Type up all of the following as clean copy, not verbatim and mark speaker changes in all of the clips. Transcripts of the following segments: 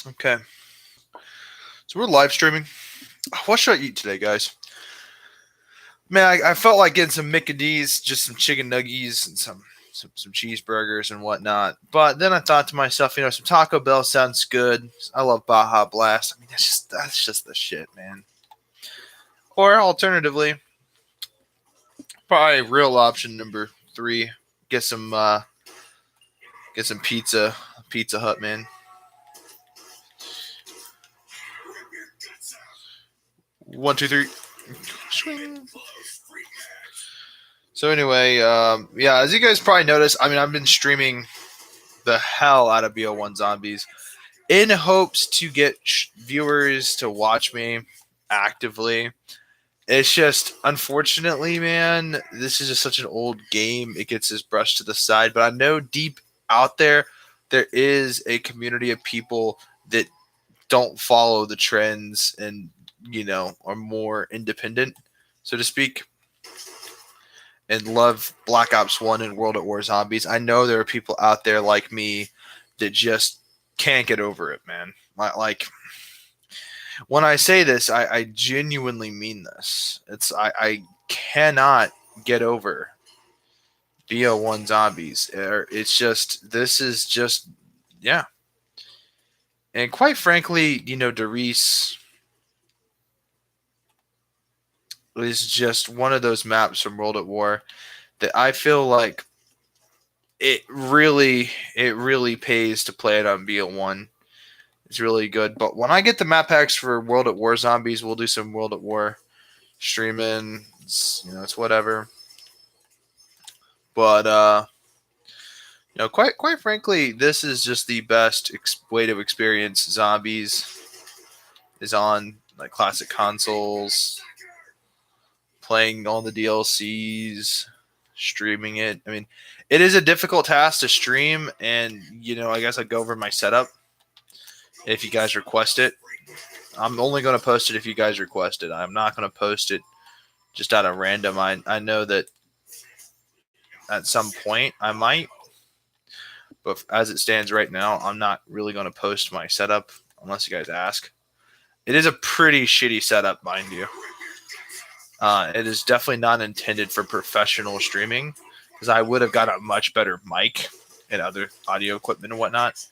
Speaker 1: Okay. So we're live streaming. What should I eat today, guys? Man, I felt like getting some Mickey D's, just some chicken nuggies and some cheeseburgers and whatnot. But then I thought to myself, some Taco Bell sounds good. I love Baja Blast. I mean, that's just the shit, man. Or alternatively, probably real option number three. Get some get some Pizza Hut, man. 1, 2, 3. Swing. So anyway, yeah, as you guys probably noticed, I mean, I've been streaming the hell out of BO1 Zombies in hopes to get viewers to watch me actively. It's just, unfortunately, man, this is just such an old game. It gets this brushed to the side. But I know deep out there is a community of people that don't follow the trends and, are more independent, so to speak, and love Black Ops 1 and World at War Zombies. I know there are people out there like me that just can't get over it, man. Like when I say this, I genuinely mean this. I cannot get over BO1 Zombies. It's just, this is just, yeah. And quite frankly, Derice is just one of those maps from World at War that I feel like it really pays to play it on BO1. It's really good. But when I get the map packs for World at War Zombies, we'll do some World at War streaming. It's whatever. But quite frankly, this is just the best way to experience zombies. Is on like classic consoles, playing all the DLCs, streaming it. I mean, it is a difficult task to stream, and I guess I'd go over my setup if you guys request it. I'm only going to post it if you guys request it. I'm not going to post it just out of random. I know that at some point I might, but as it stands right now, I'm not really going to post my setup unless you guys ask. It is a pretty shitty setup, mind you. It is definitely not intended for professional streaming because I would have got a much better mic and other audio equipment and whatnot.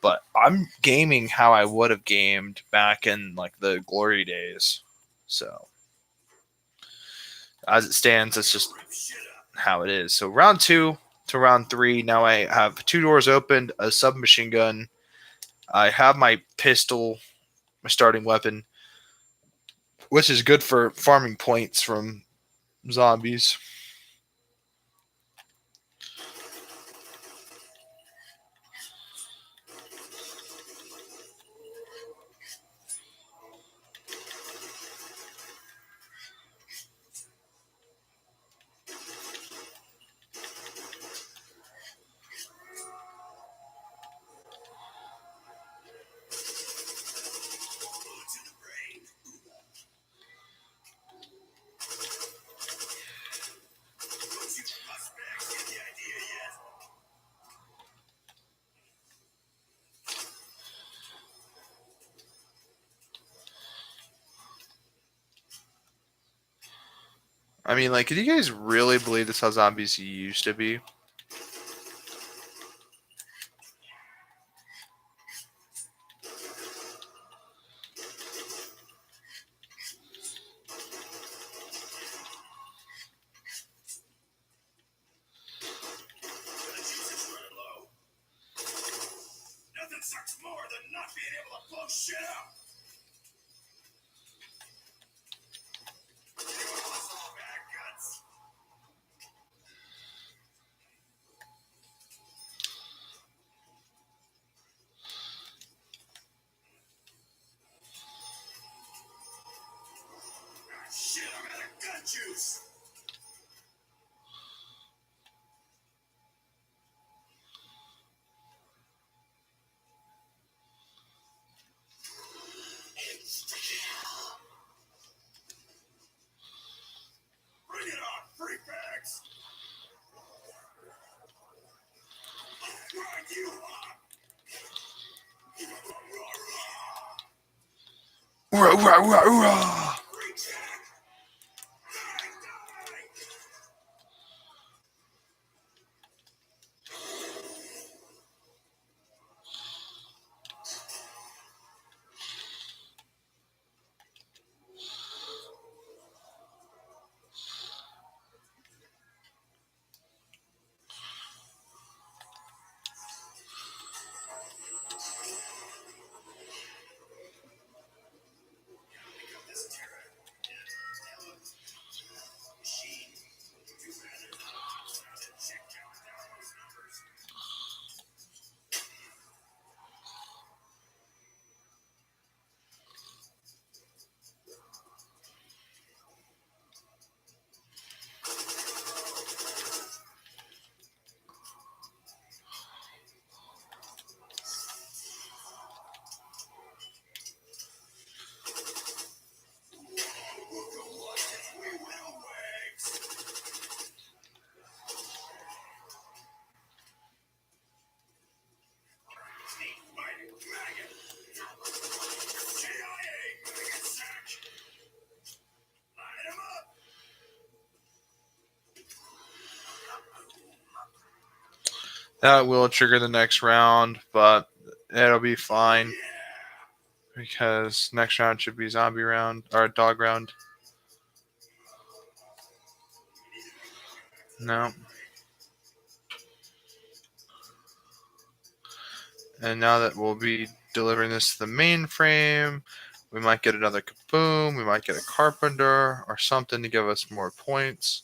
Speaker 1: But I'm gaming how I would have gamed back in like the glory days. So as it stands, that's just how it is. So round 2 to round 3. Now I have 2 doors opened, a submachine gun. I have my pistol, my starting weapon, which is good for farming points from zombies. I mean, like, do you guys really believe this is how zombies used to be? Rah, rah, rah, rah. That will trigger the next round, but it'll be fine because next round should be zombie round or dog round. No. And now that we'll be delivering this to the mainframe, we might get another Kaboom, we might get a Carpenter or something to give us more points.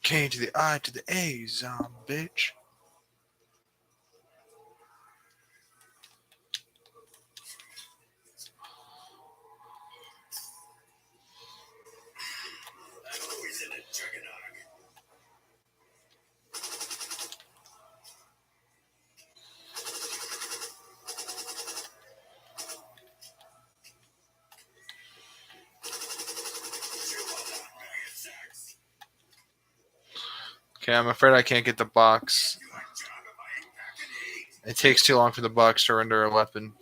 Speaker 1: K to the I to the A, bitch. Okay, I'm afraid I can't get the box. It takes too long for the box to render a weapon.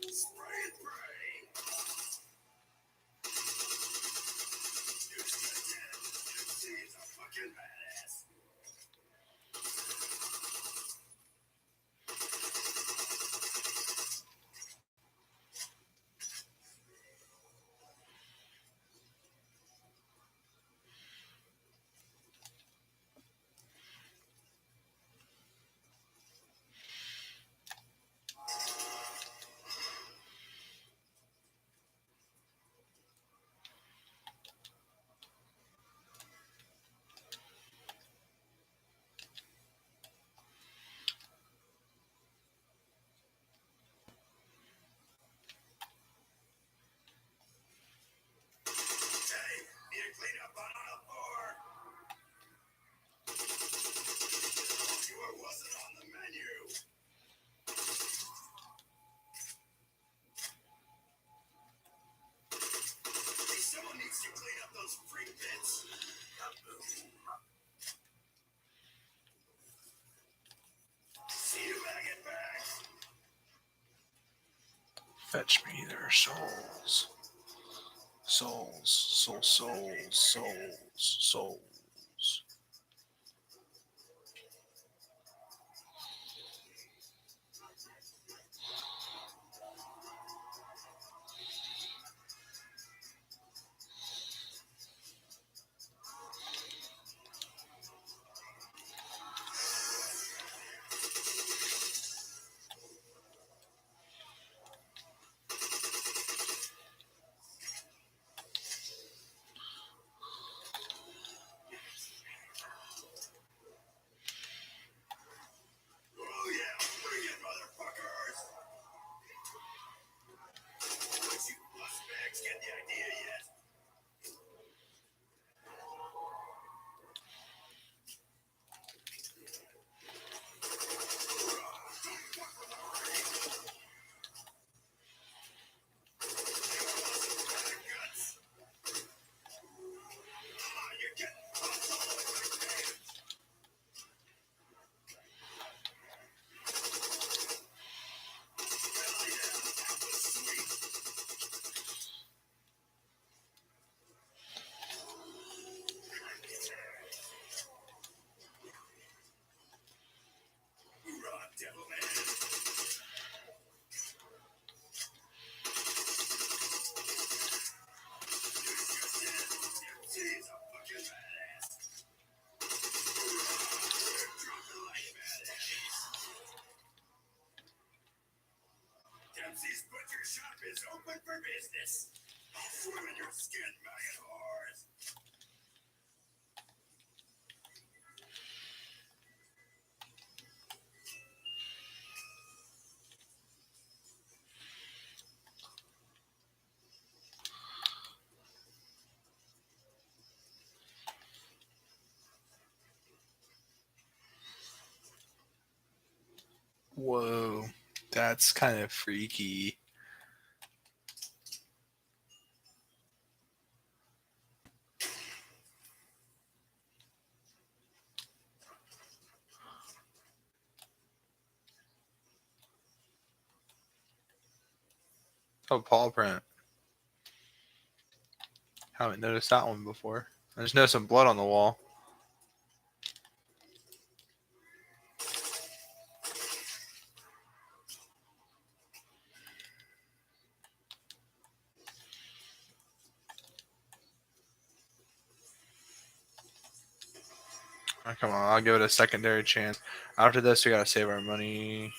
Speaker 1: Fetch me their souls. Souls. Whoa, that's kind of freaky. Oh, paw print. Haven't noticed that one before. I just noticed some blood on the wall. Oh, come on, I'll give it a secondary chance. After this, we gotta save our money.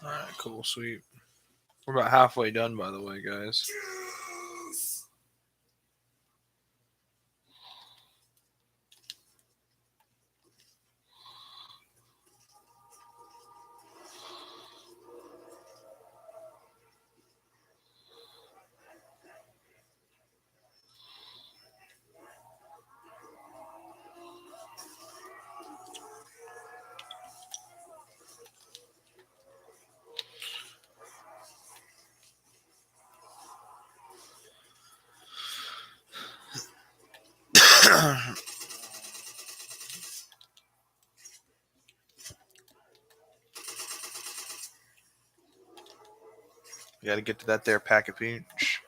Speaker 1: Alright, cool, sweet. We're about halfway done, by the way, guys. We gotta get to that there pack of peach.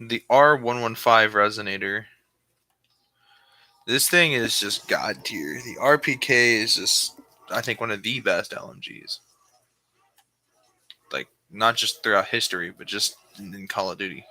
Speaker 1: The R115 resonator. This thing is just god tier. The RPK is just, I think, one of the best LMGs. Like, not just throughout history, but just in Call of Duty.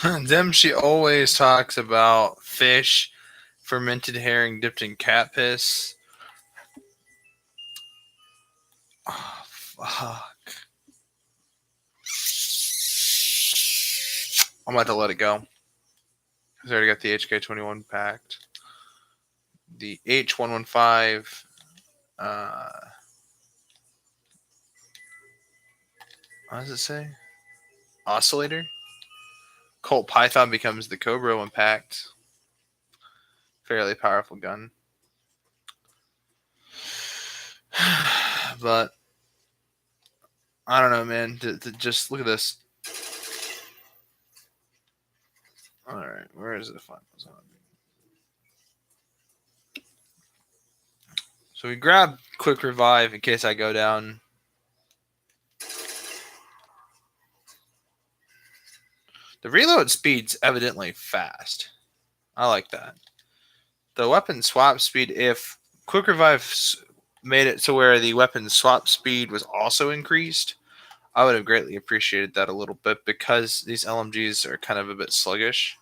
Speaker 1: Them, she always talks about fish, fermented herring dipped in cat piss. Oh, fuck. I'm about to let it go. Because I already got the HK21 packed. The H115, what does it say? Oscillator? Colt Python becomes the Cobra when packed. Fairly powerful gun. But I don't know, man. Just look at this. All right, where is the final zombie? So we grab quick revive in case I go down. The reload speed's evidently fast. I like that. The weapon swap speed, if quick revive made it to where the weapon swap speed was also increased, I would have greatly appreciated that a little bit because these LMGs are kind of a bit sluggish.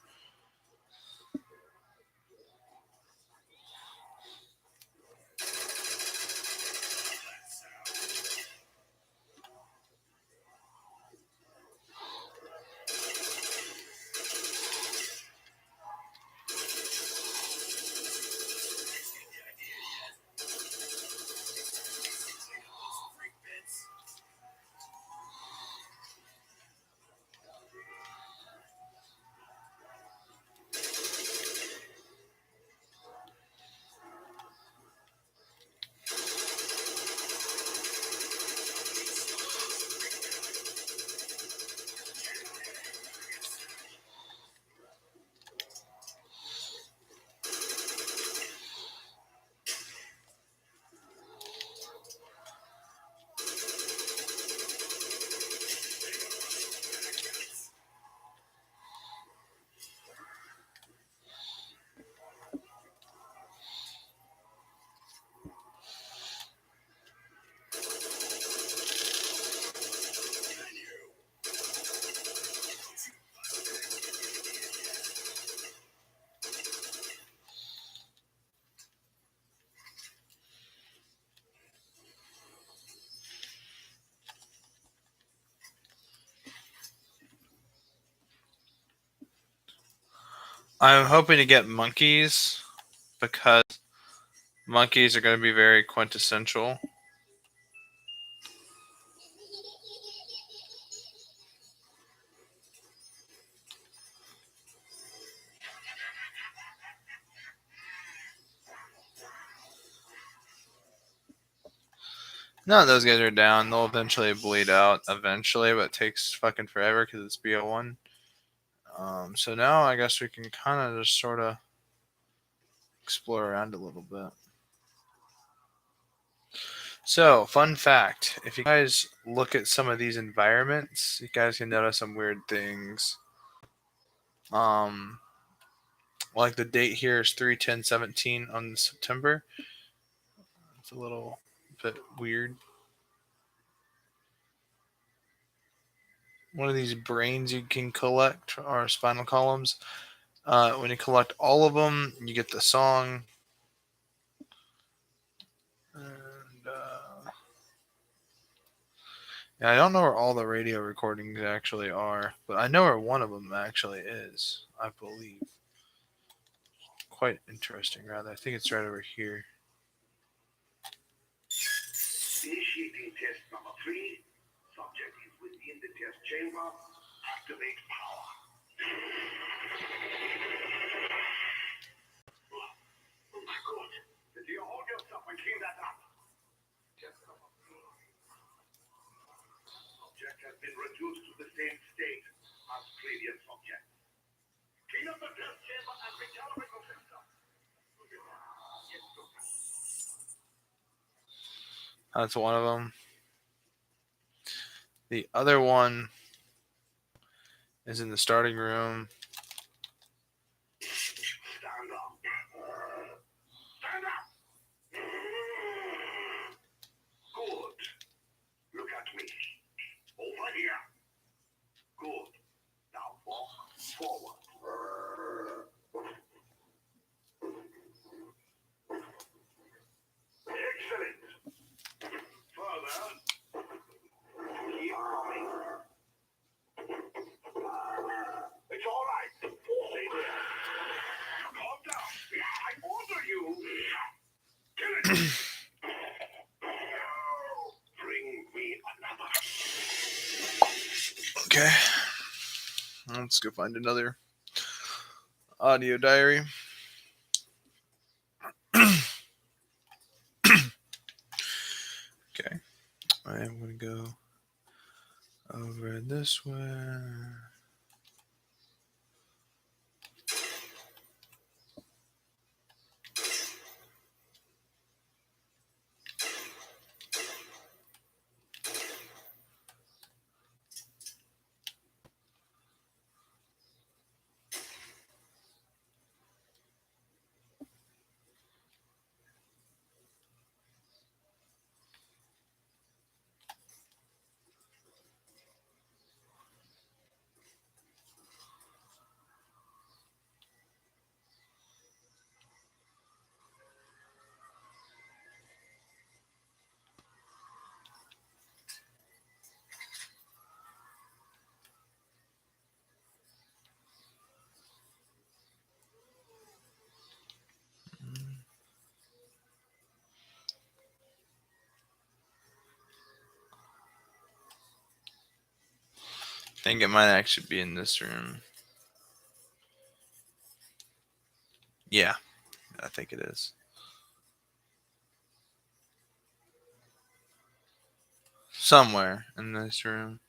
Speaker 1: I'm hoping to get monkeys because monkeys are going to be very quintessential. None of those guys are down. They'll eventually bleed out eventually, but it takes fucking forever because it's BO1. So now I guess we can kind of just sort of explore around a little bit. So, fun fact, if you guys look at some of these environments, you guys can notice some weird things. Like the date here is 3/10/17 on September. It's a little bit weird. One of these brains you can collect are spinal columns. When you collect all of them, you get the song. And yeah, I don't know where all the radio recordings actually are, but I know where one of them actually is, I believe. Quite interesting, rather. I think it's right over here.
Speaker 2: Initiating test number 3. Subject is within the test chamber. Activate power. Oh my god. Did you hold yourself and clean that up? Test number 3. Subject has been reduced to the same state as previous subject. Clean up the test chamber and recalibrate the system. Yes, Doctor.
Speaker 1: That's one of them. The other one is in the starting room.
Speaker 2: Stand up. Stand up. Good. Look at me. Over here. Good. Now walk forward. Bring me another.
Speaker 1: Okay. Let's go find another audio diary. Okay. I'm going to go over this way. I think it might actually be in this room. Yeah, I think it is. Somewhere in this room.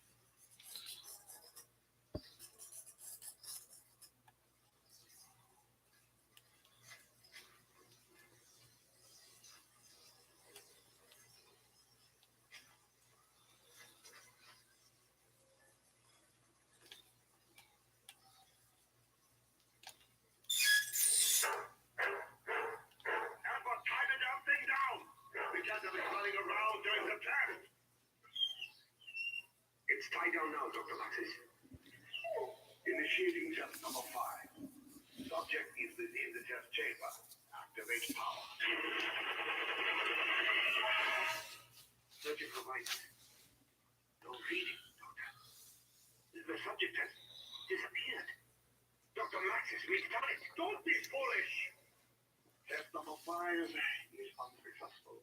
Speaker 2: Amber, tie the damn thing down. We can't have it running around during the test. It's tied down now, Dr. Maxis. Initiating test number 5. Subject is within the test chamber. Activate power. Surgical right. No reading, Doctor. The subject has disappeared. Dr. Maxis, restart it. Don't be foolish. Test number 5 is unsuccessful.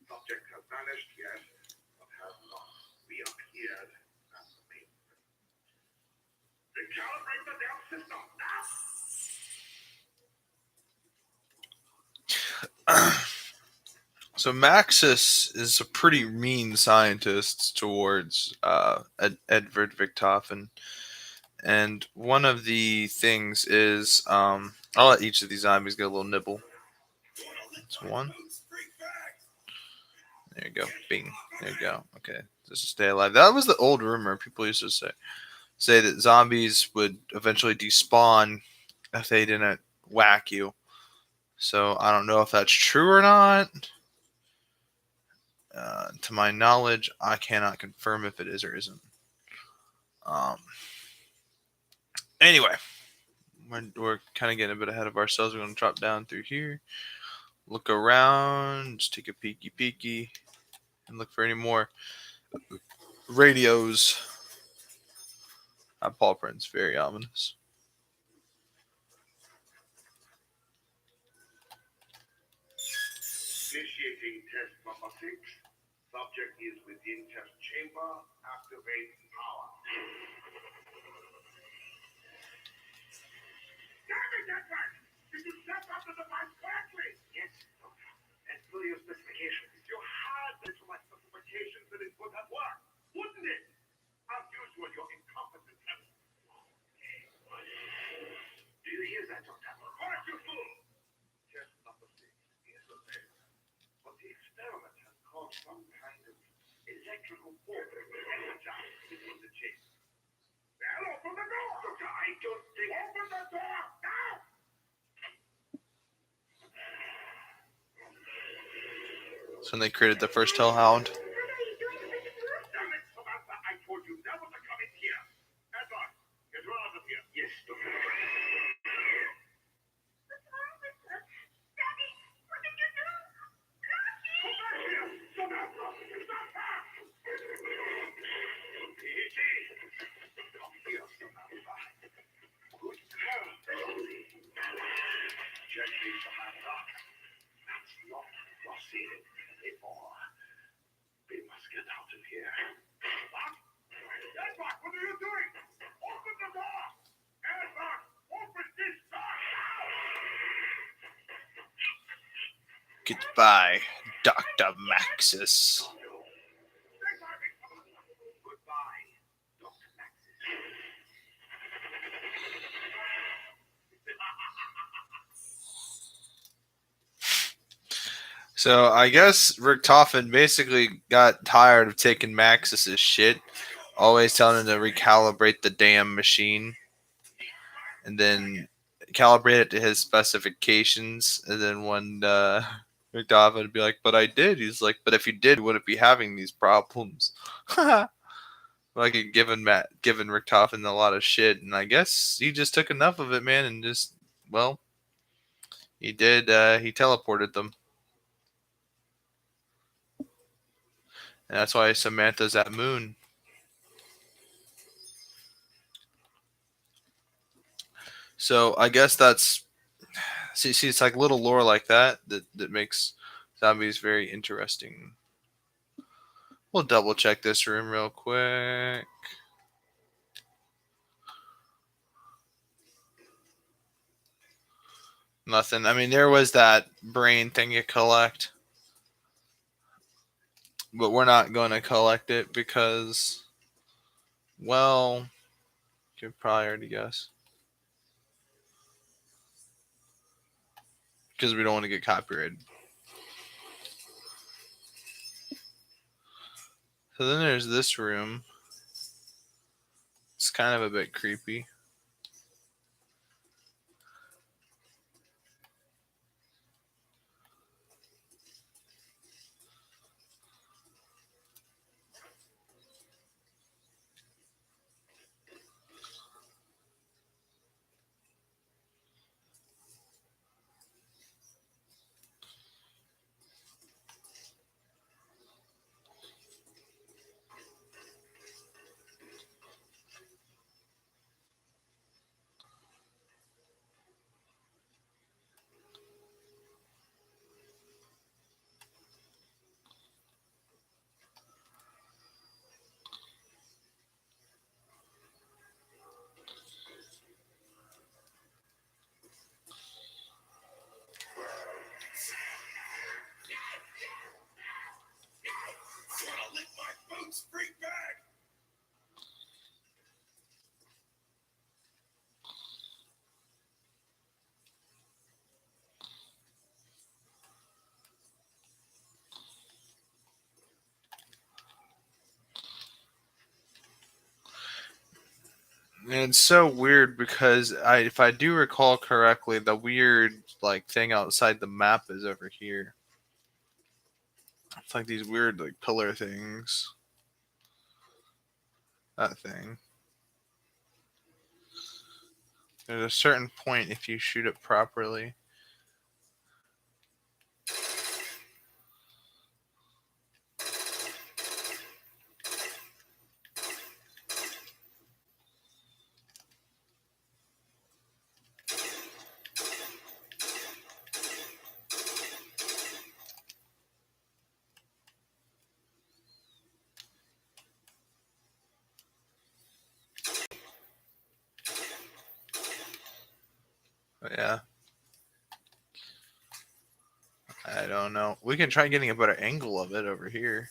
Speaker 2: Subject has vanished, yes, but has not reappeared as the main. Recalibrate the damn system now.
Speaker 1: So Maxis is a pretty mean scientist towards Edward Victoffen. And one of the things is, I'll let each of these zombies get a little nibble. That's one. There you go. Bing. There you go. Okay. Just to stay alive. That was the old rumor. People used to say that zombies would eventually despawn if they didn't whack you. So I don't know if that's true or not. To my knowledge, I cannot confirm if it is or isn't. Anyway, we're kind of getting a bit ahead of ourselves. We're going to drop down through here, look around, just take a peeky, and look for any more radios. Paw print's very ominous.
Speaker 2: Initiating test number 6. Subject is within test chamber. Activate power. Damn it, Edward! Did you set up the device correctly? Yes, Doctor. As per your specifications. If you had been to my specifications, then it would have worked, wouldn't it? As usual, you're incompetent. Do you hear that, Doctor? Correct, you fool! Test number 6 is a failure. But the experiment has caused some kind of electrical force energized within the chip. Well, open the door! Doctor, I don't think... Open the door! Now!
Speaker 1: So when they created the first Hellhound.
Speaker 2: Damn it, Samantha, I told you never to come in here. Edward, get her out of here. Yes, Doctor.
Speaker 3: What's wrong with her? Daddy, what did you do?
Speaker 2: Come back here, Samantha! Stop her! Easy. Come here, Samantha. Good girl. Gently, Samantha. That's not cross seen it before. We must get out of here. What? Edward, what are you doing? Open the door! Edward, open this door now!
Speaker 1: Goodbye, Dr. Maxis.
Speaker 2: Goodbye, Dr. Maxis.
Speaker 1: So I guess Richtofen basically got tired of taking Maxis's shit, always telling him to recalibrate the damn machine, and then calibrate it to his specifications. And then when Richtofen would be like, "But I did," he's like, "But if you did, you wouldn't be having these problems." Like giving Richtofen a lot of shit, and I guess he just took enough of it, man, and just well, he did. He teleported them. And that's why Samantha's at Moon. So I guess that's see it's like little lore like that makes zombies very interesting. We'll double check this room real quick. Nothing. I mean, there was that brain thing you collect, but we're not going to collect it because, well, you could probably already guess. Because we don't want to get copyrighted. So then there's this room. It's kind of a bit creepy.
Speaker 2: Lick my boots, freak bag!
Speaker 1: And it's so weird because if I do recall correctly, the weird like thing outside the map is over here. It's like these weird like pillar things. That thing. There's a certain point if you shoot it properly. But yeah. I don't know. We can try getting a better angle of it over here.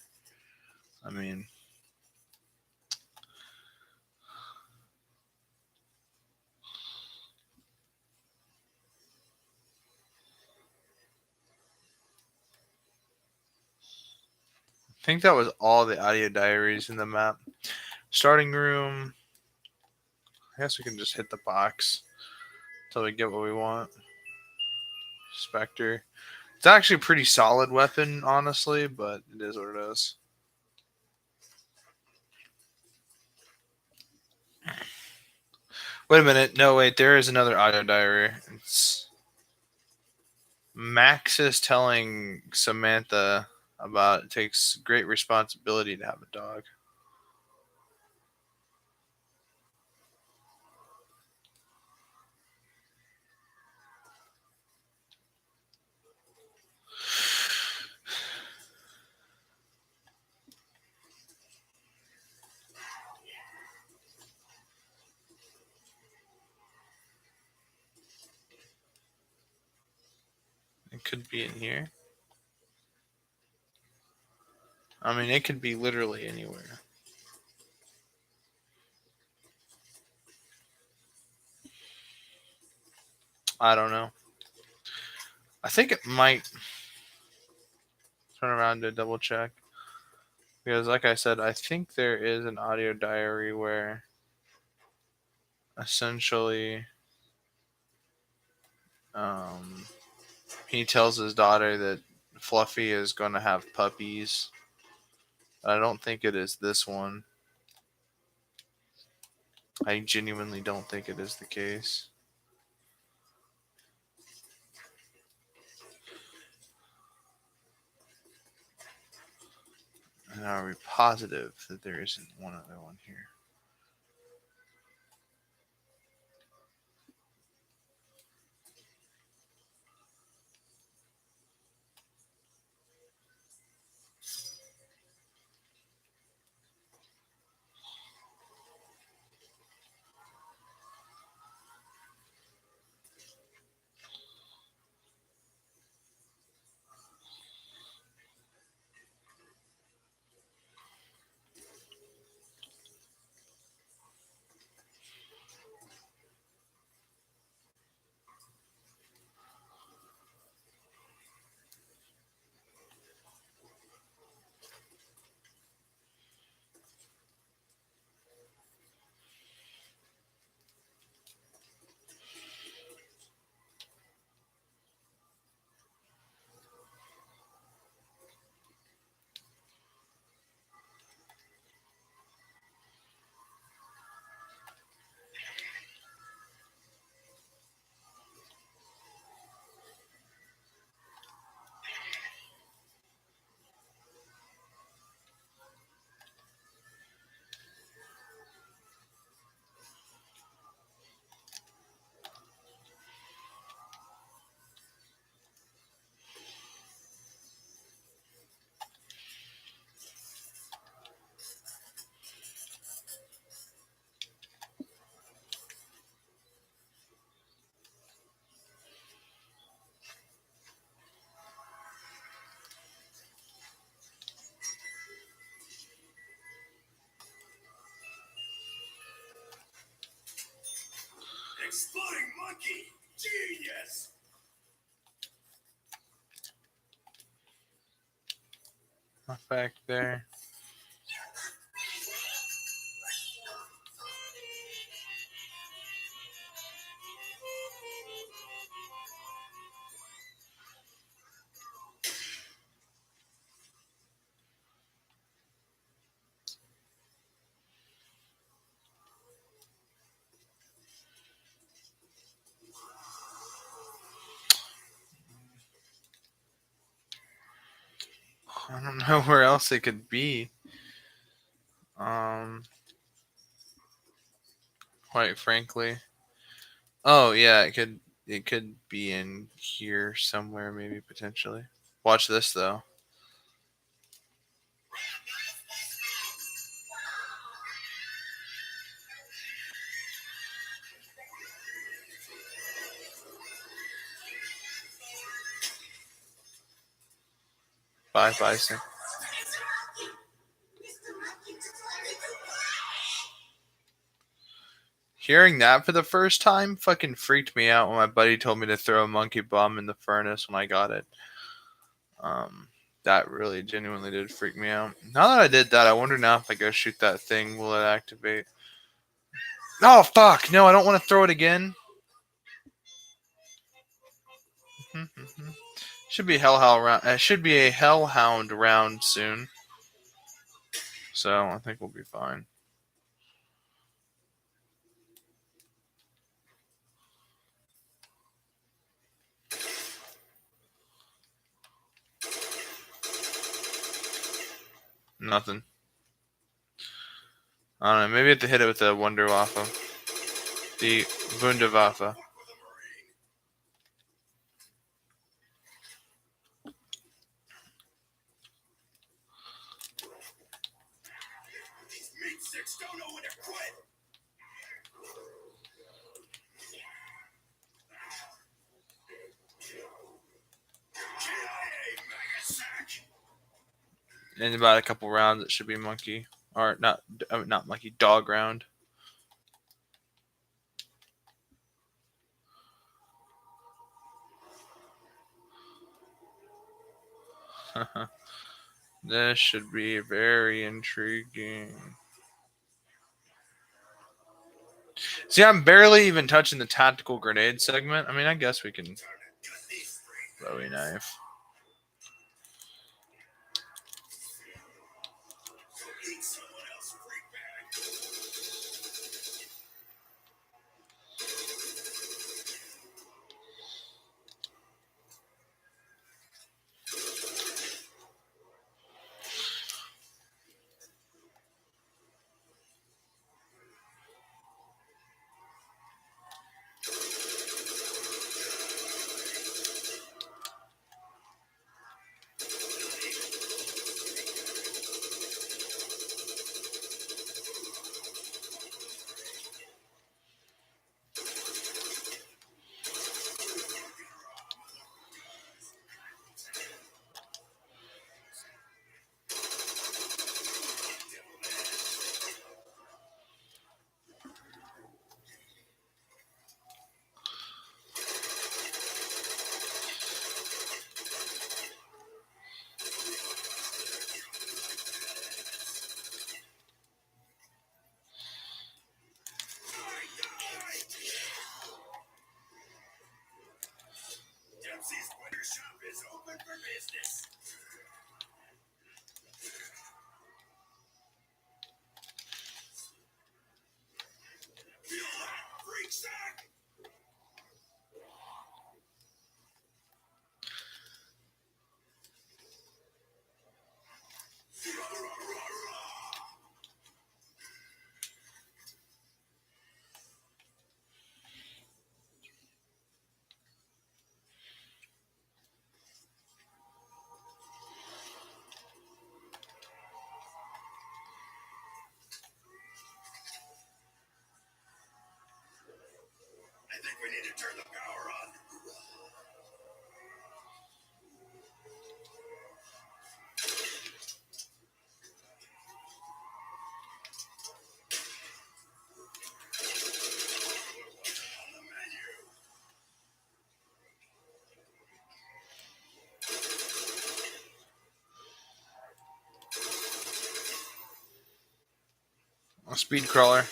Speaker 1: I mean, I think that was all the audio diaries in the map. Starting room. I guess we can just hit the box until we get what we want. Spectre. It's actually a pretty solid weapon, honestly, but it is what it is. Wait a minute. No, wait. There is another audio diary. It's Max is telling Samantha about it takes great responsibility to have a dog. It could be in here. I mean, it could be literally anywhere. I don't know. I think it might turn around to double check. Because, like I said, I think there is an audio diary where essentially um, he tells his daughter that Fluffy is going to have puppies. I don't think it is this one. I genuinely don't think it is the case. And are we positive that there isn't one other one here?
Speaker 2: Exploding monkey! Genius!
Speaker 1: Not back there. I don't know where else it could be. Quite frankly. Oh yeah, it could be in here somewhere, maybe potentially. Watch this though. Bye, Bison. Hearing that for the first time fucking freaked me out when my buddy told me to throw a monkey bomb in the furnace when I got it. That really genuinely did freak me out. Now that I did that, I wonder now if I go shoot that thing, will it activate? Oh fuck! No, I don't want to throw it again. Should be hellhound round. Should be a hellhound round soon. So I think we'll be fine. Nothing. I don't know. Maybe I have to hit it with the Wunderwaffe. The Wunderwaffe.
Speaker 2: These meat sticks don't know when to quit!
Speaker 1: In about a couple rounds, it should be monkey or not monkey, dog round. This should be very intriguing. See, I'm barely even touching the tactical grenade segment. I mean, I guess we can. Bowie knife.
Speaker 2: Dempsey's Winter Shop is open for business. Feel that, freak sack? I think we need to turn the power on. On the menu.
Speaker 1: A speed crawler.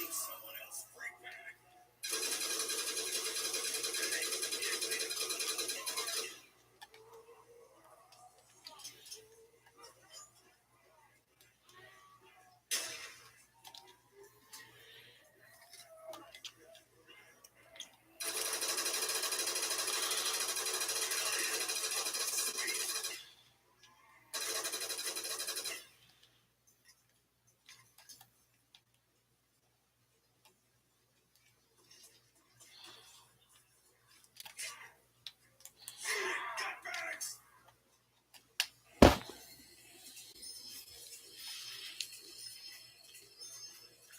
Speaker 2: Someone else freak back. Got bags.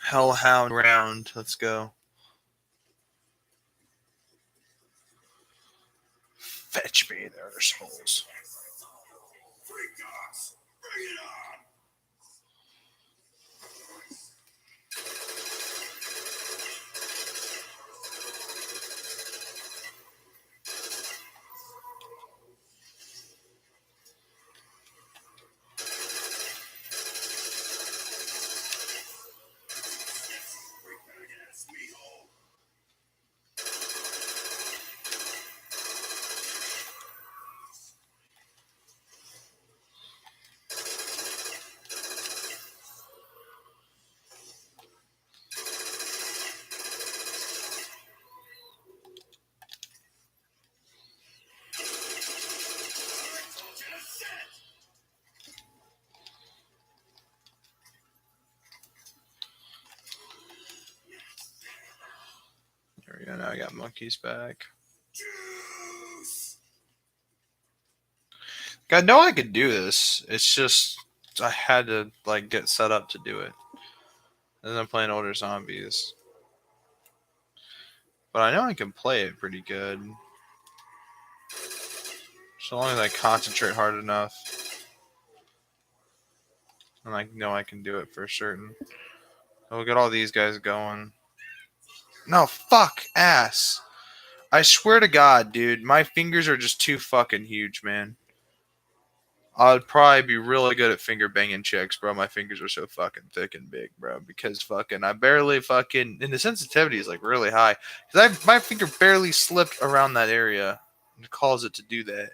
Speaker 1: Hellhound round. Let's go. Fetch me their souls.
Speaker 2: Freak dogs. Bring it on. Freak bag ass meathole. I told you to sit.
Speaker 1: There we go. Now I got monkeys back.
Speaker 2: Juice.
Speaker 1: I know I could do this. It's just I had to like get set up to do it. And I'm playing older zombies. But I know I can play it pretty good. So long as I concentrate hard enough. And I know I can do it for certain. We'll get all these guys going. No, fuck ass. I swear to God, dude, my fingers are just too fucking huge, man. I'd probably be really good at finger banging chicks, bro. My fingers are so fucking thick and big, bro. Because fucking, I barely fucking, and the sensitivity is like really high. Because my finger barely slipped around that area. And it calls it to do that.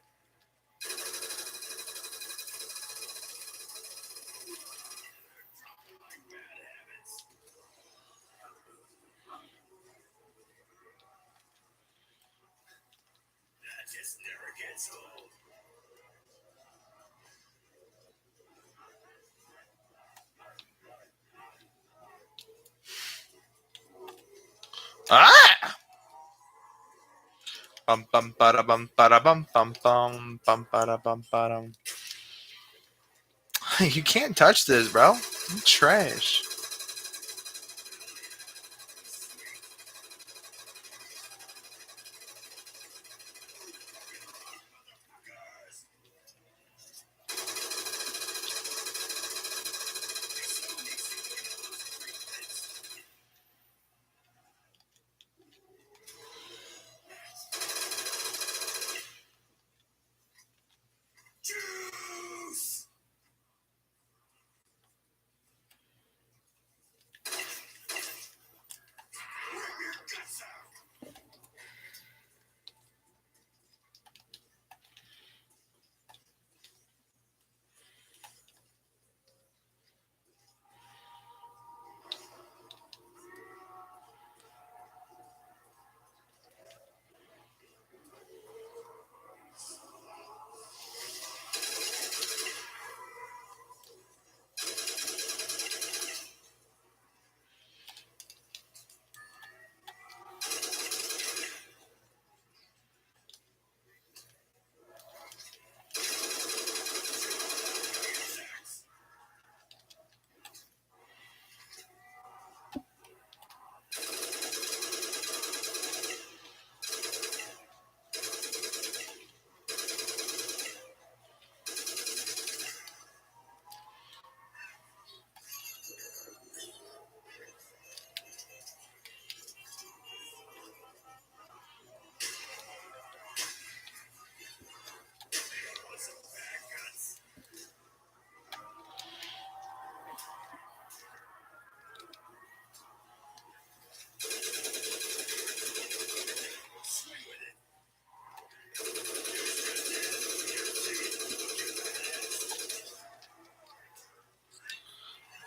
Speaker 1: Ah! Bum bum bada bum bada bum bum bum bum bada bum bada. You can't touch this, bro. It's trash.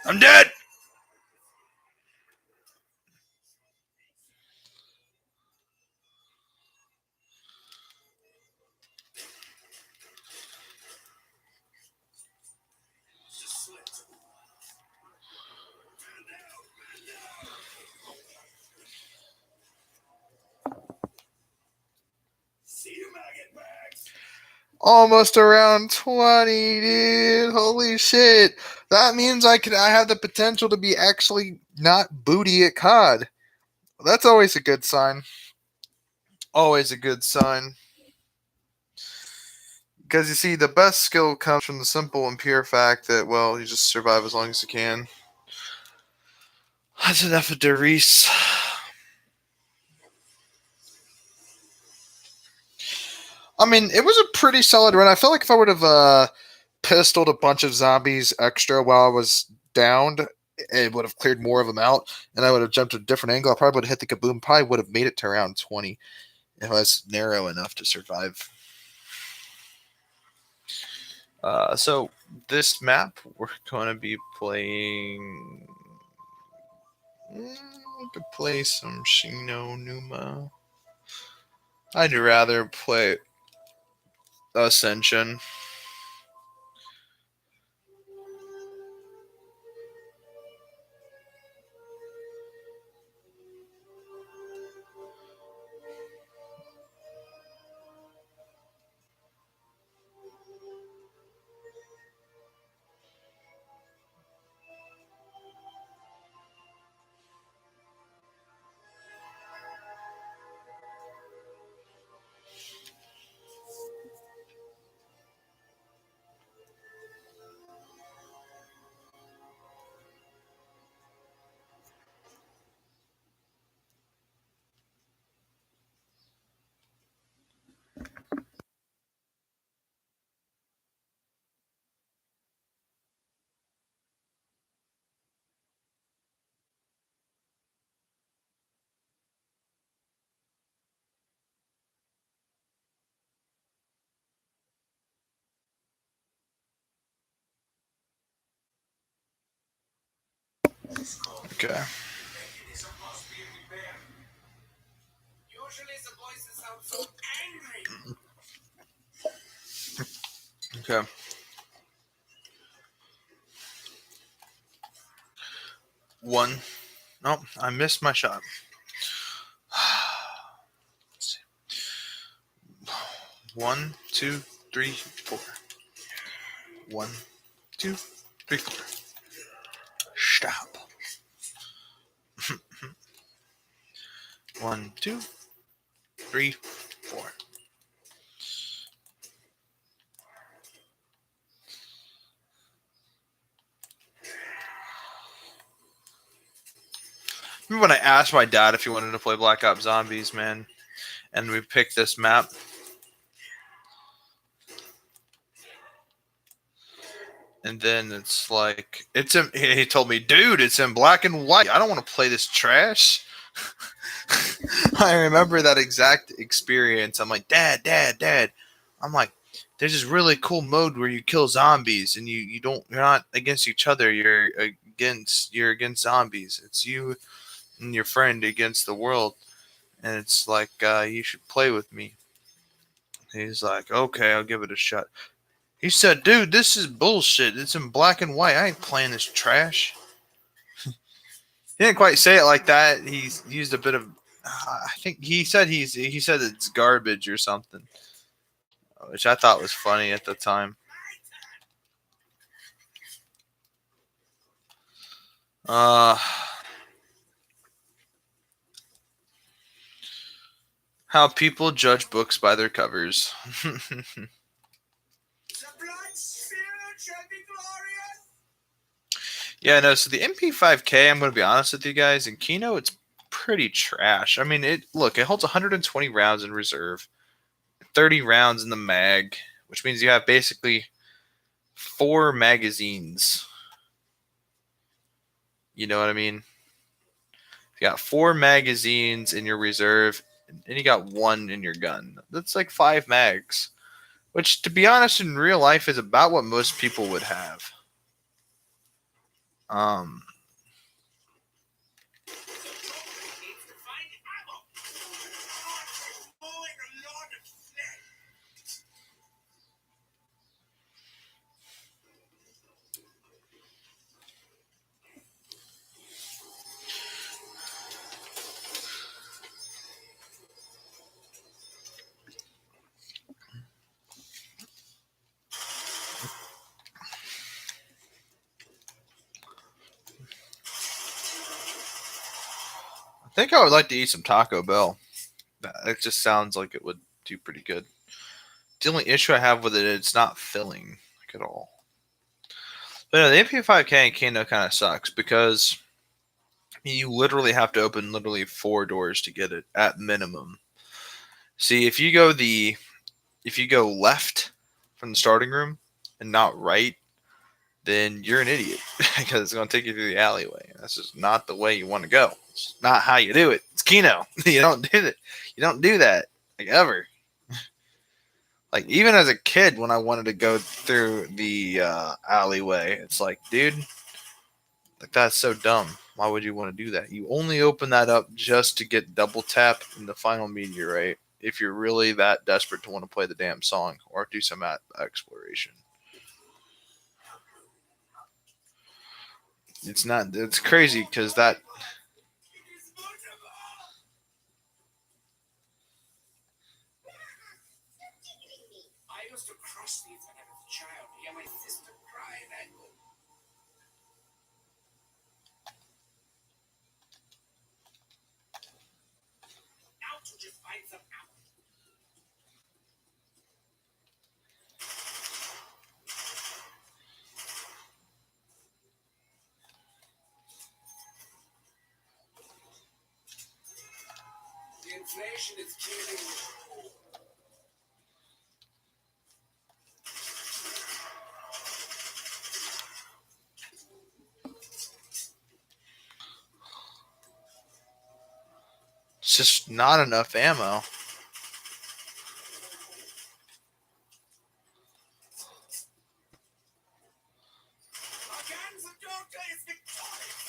Speaker 1: I'm dead. Almost around 20, dude. Holy shit. That means I have the potential to be actually not booty at COD. That's always a good sign. Always a good sign. Because you see, the best skill comes from the simple and pure fact that, well, you just survive as long as you can. That's enough of Derice. I mean, it was a pretty solid run. I felt like if I would have pistoled a bunch of zombies extra while I was downed, it would have cleared more of them out, and I would have jumped to a different angle. I probably would have hit the kaboom. Probably would have made it to around 20 if I was narrow enough to survive. So this map, we're going to be playing. We could play some Shino Numa. I'd rather play Ascension. Okay.
Speaker 2: Usually the voices sound so angry.
Speaker 1: Okay. One. Nope, I missed my shot. Let's see. 1, 2, 3, 4. 1, 2, 3, 4. Stop. 1, 2, 3, 4. Remember when I asked my dad if he wanted to play Black Ops Zombies, man? And we picked this map. And then it's like, he told me, dude, it's in black and white. I don't want to play this trash. I remember that exact experience. I'm like, Dad. I'm like, there's this really cool mode where you kill zombies and you're not against each other. You're against zombies. It's you and your friend against the world. And it's like, you should play with me. He's like, okay, I'll give it a shot. He said, dude, this is bullshit. It's in black and white. I ain't playing this trash. He didn't quite say it like that. He used a bit of, I think he said it's garbage or something, which I thought was funny at the time. How people judge books by their covers.
Speaker 2: The blood spirit shall be glorious.
Speaker 1: Yeah, no. So the MP5K, I'm going to be honest with you guys. In Kino, it's pretty trash. I mean, it holds 120 rounds in reserve, 30 rounds in the mag, which means you have basically 4 magazines. You know what I mean? You got 4 magazines in your reserve, and you got 1 in your gun. That's like 5 mags, which, to be honest, in real life is about what most people would have. I think I would like to eat some Taco Bell. It just sounds like it would do pretty good. The only issue I have with it, it's not filling at all. But no, the MP5K in Kano kind of sucks because you literally have to open literally 4 doors to get it at minimum. See, if you go left from the starting room and not right, then you're an idiot because it's going to take you through the alleyway. That's just not the way you want to go. It's not how you do it. It's Kino. You don't do it. You don't do that, like, ever. Like, even as a kid, when I wanted to go through the alleyway, it's like, dude, like, that's so dumb. Why would you want to do that? You only open that up just to get double tap in the final meteorite if you're really that desperate to want to play the damn song or do some exploration. It's crazy because that.
Speaker 2: I used to crush these when I was a child. Hear my sister cry and go. Now to just find some out. The inflation is killing me.
Speaker 1: It's just not enough ammo.
Speaker 2: Again, the doctor is victorious.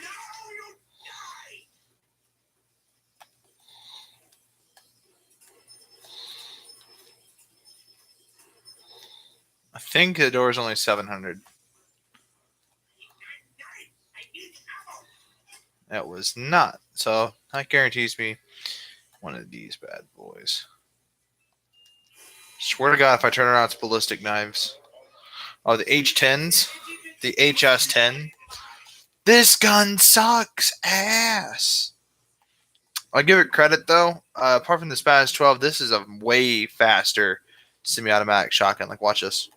Speaker 2: Now you die.
Speaker 1: I think the door is only 700.
Speaker 2: I need ammo.
Speaker 1: That was not. So that guarantees me one of these bad boys. Swear to God, if I turn around, it's ballistic knives. Oh, the H10s, the HS10. This gun sucks ass. I'll give it credit though. Apart from the Spaz 12, this is a way faster semi-automatic shotgun. Like, watch this.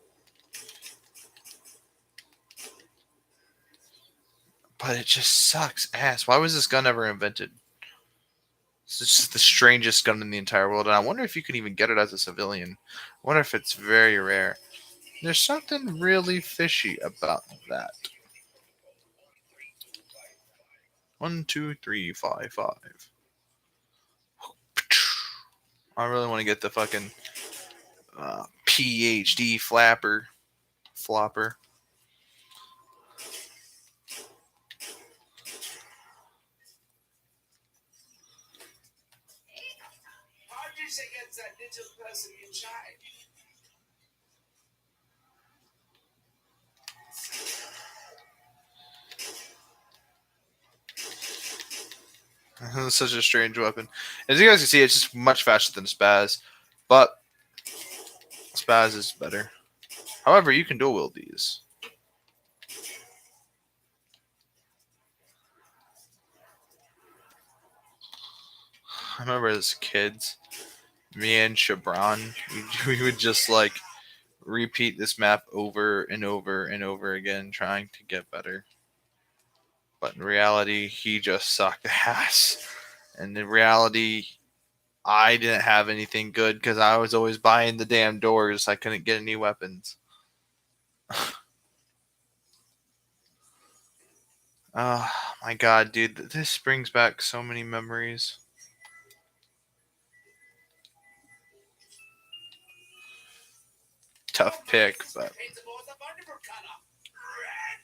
Speaker 1: But it just sucks ass. Why was this gun ever invented? It's just the strangest gun in the entire world, and I wonder if you can even get it as a civilian. I wonder if it's very rare. There's something really fishy about that. 1, 2, 3, 5, 5. I really want to get the fucking PhD flopper.
Speaker 2: Charges against that little person in charge.
Speaker 1: It's such a strange weapon. As you guys can see, it's just much faster than Spaz, but Spaz is better. However, you can dual wield these. I remember as kids, me and Shabran, we would just like repeat this map over and over and over again, trying to get better. But in reality, he just sucked ass. And in reality, I didn't have anything good because I was always buying the damn doors. I couldn't get any weapons. Oh my god, dude. This brings back so many memories. Tough pick, but
Speaker 2: Paint the board a wonderful color. Red.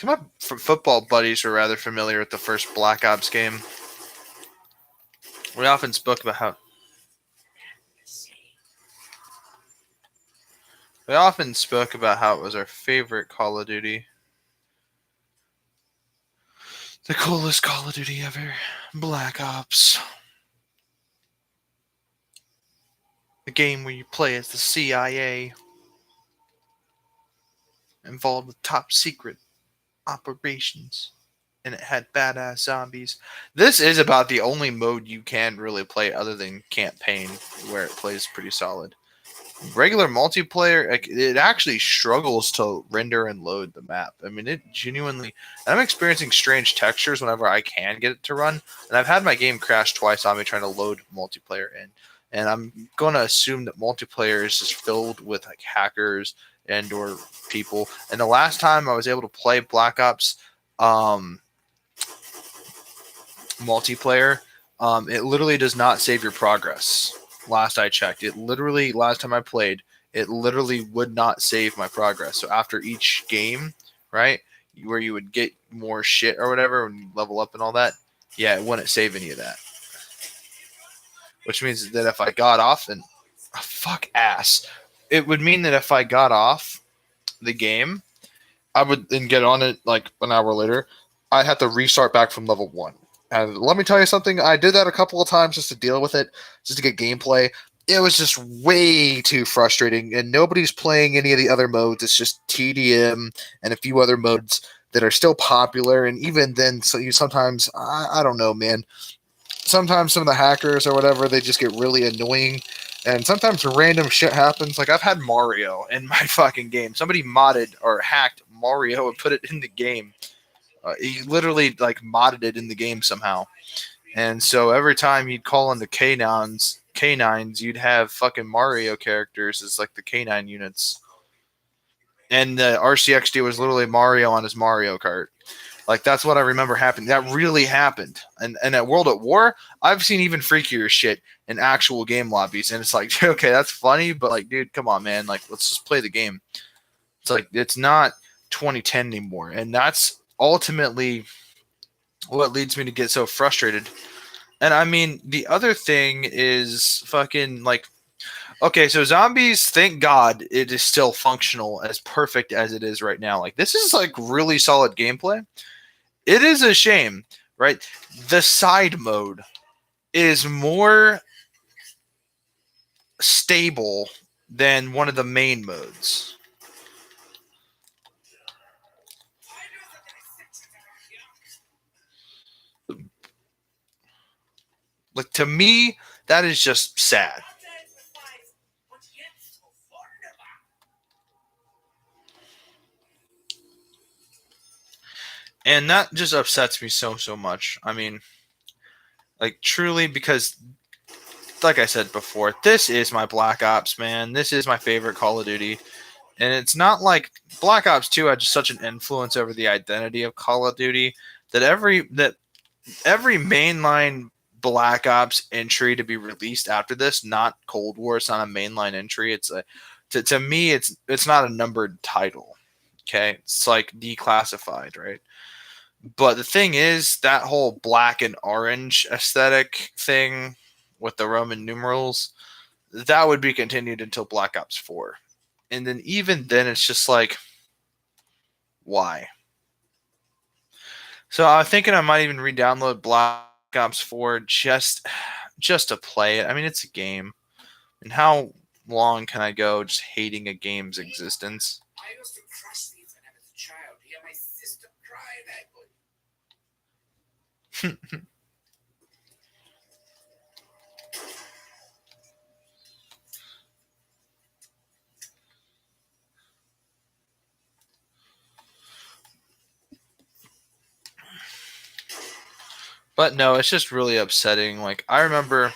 Speaker 1: my football buddies were rather familiar with the first Black Ops game. We often spoke about how it was our favorite Call of Duty. The coolest Call of Duty ever. Black Ops. The game where you play as the CIA. Involved with top secret operations. And it had badass zombies. This is about the only mode you can really play other than campaign, where it plays pretty solid. Regular multiplayer, like, it actually struggles to render and load the map. I mean, it genuinely. I'm experiencing strange textures whenever I can get it to run, and I've had my game crash twice on me trying to load multiplayer in. And I'm going to assume that multiplayer is just filled with like hackers and or people. And the last time I was able to play Black Ops multiplayer, it literally does not save your progress. Last I checked, last time I played, it literally would not save my progress. So after each game, right, where you would get more shit or whatever when you level up and all that, yeah, it wouldn't save any of that. Which means that if I got off and fuck ass, it would mean that if I got off the game, I would then get on it like an hour later. I'd have to restart back from level 1. And let me tell you something, I did that a couple of times just to deal with it, just to get gameplay. It was just way too frustrating, and nobody's playing any of the other modes. It's just TDM and a few other modes that are still popular, and even then, so you sometimes, I don't know, man. Sometimes some of the hackers or whatever, they just get really annoying, and sometimes random shit happens. Like, I've had Mario in my fucking game. Somebody modded or hacked Mario and put it in the game. He literally like modded it in the game somehow, and so every time he'd call on the canines, you'd have fucking Mario characters as like the canine units, and the RCXD was literally Mario on his Mario Kart. Like that's what I remember happening. That really happened. And at World at War, I've seen even freakier shit in actual game lobbies, and it's like, okay, that's funny, but like, dude, come on, man. Like, let's just play the game. It's like it's not 2010 anymore, and that's ultimately what leads me to get so frustrated. And I mean, the other thing is fucking like, okay, so zombies, thank God it is still functional as perfect as it is right now. Like, this is like really solid gameplay. It is a shame, right? The side mode is more stable than one of the main modes. Like, to me, that is just sad. And that just upsets me so much. I mean, like, truly, because like I said before, this is my Black Ops, man. This is my favorite Call of Duty. And it's not like Black Ops 2 had just such an influence over the identity of Call of Duty that every mainline Black Ops entry to be released after this, not Cold War, it's not a mainline entry. It's a to me it's not a numbered title. Okay? It's like declassified, right? But the thing is, that whole black and orange aesthetic thing with the Roman numerals, that would be continued until Black Ops 4. And then even then, it's just like, why? So I'm thinking I might even re-download Black Ops 4 just to play it. I mean, it's a game. And how long can I go just hating a game's existence?
Speaker 2: I used to crush these when I was a child. Hear my sister cry that would.
Speaker 1: But no, it's just really upsetting. Like, I remember,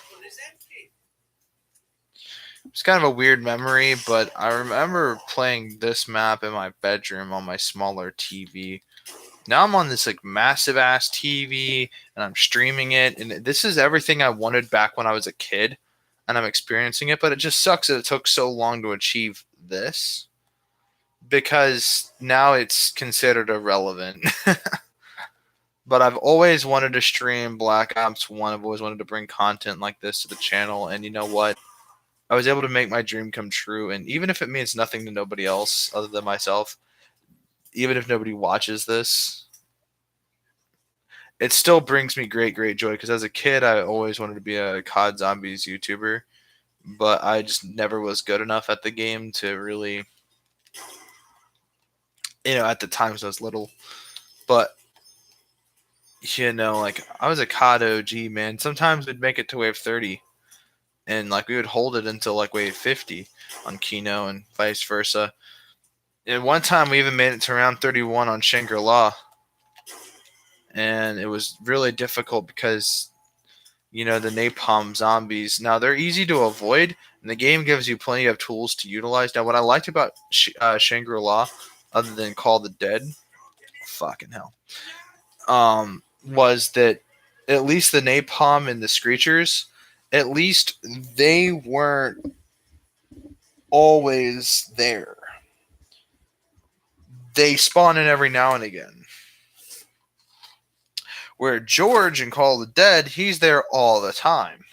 Speaker 1: it's kind of a weird memory, but I remember playing this map in my bedroom on my smaller TV. Now I'm on this like massive ass TV and I'm streaming it, and this is everything I wanted back when I was a kid, and I'm experiencing it. But it just sucks that it took so long to achieve this, because now it's considered irrelevant. But I've always wanted to stream Black Ops 1. I've always wanted to bring content like this to the channel. And you know what? I was able to make my dream come true. And even if it means nothing to nobody else other than myself, even if nobody watches this, it still brings me great joy. Because as a kid, I always wanted to be a COD Zombies YouTuber. But I just never was good enough at the game to really, at the times I was little. But like, I was a COD OG, man. Sometimes we'd make it to wave 30, and like we would hold it until like wave 50 on Kino and vice versa. And one time we even made it to round 31 on Shangri-La, and it was really difficult because the napalm zombies. Now they're easy to avoid, and the game gives you plenty of tools to utilize. Now, what I liked about Shangri-La, other than Call the Dead, fucking hell, was that at least the napalm and the screechers, at least they weren't always there. They spawn in every now and again. Where George in Call of the Dead, he's there all the time,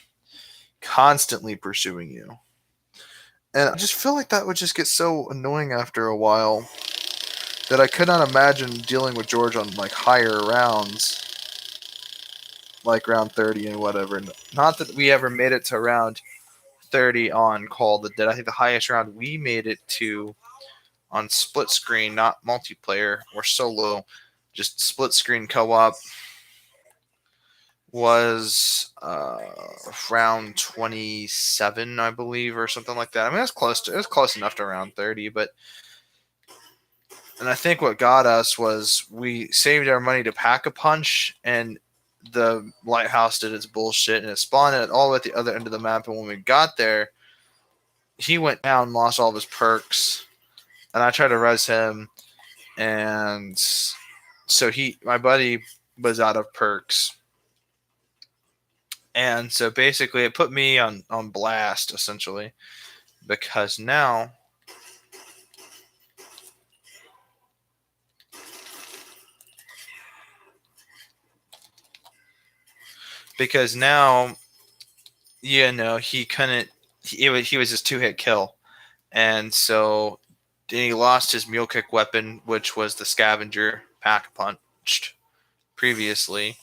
Speaker 1: constantly pursuing you. And I just feel like that would just get so annoying after a while that I could not imagine dealing with George on like higher rounds, like round 30 and whatever. Not that we ever made it to round 30 on Call of the Dead. I think the highest round we made it to on split screen, not multiplayer or solo, just split screen co-op, was round 27, I believe, or something like that. I mean, it was close enough to round 30, and I think what got us was we saved our money to pack a punch, and the lighthouse did its bullshit, and it spawned it all at the other end of the map. And when we got there, he went down, lost all of his perks, and I tried to res him, and so my buddy was out of perks, and so basically it put me on blast essentially, because now he couldn't. He was his 2-hit kill, and so he lost his mule kick weapon, which was the scavenger pack punched previously,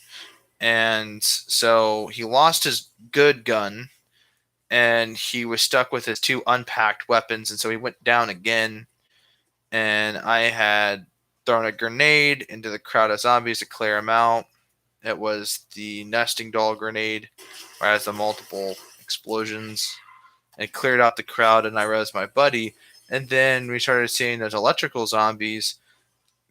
Speaker 1: and so he lost his good gun, and he was stuck with his 2 unpacked weapons, and so he went down again, and I had thrown a grenade into the crowd of zombies to clear him out. It was the nesting doll grenade, where it has the multiple explosions. It cleared out the crowd, and I rose my buddy. And then we started seeing those electrical zombies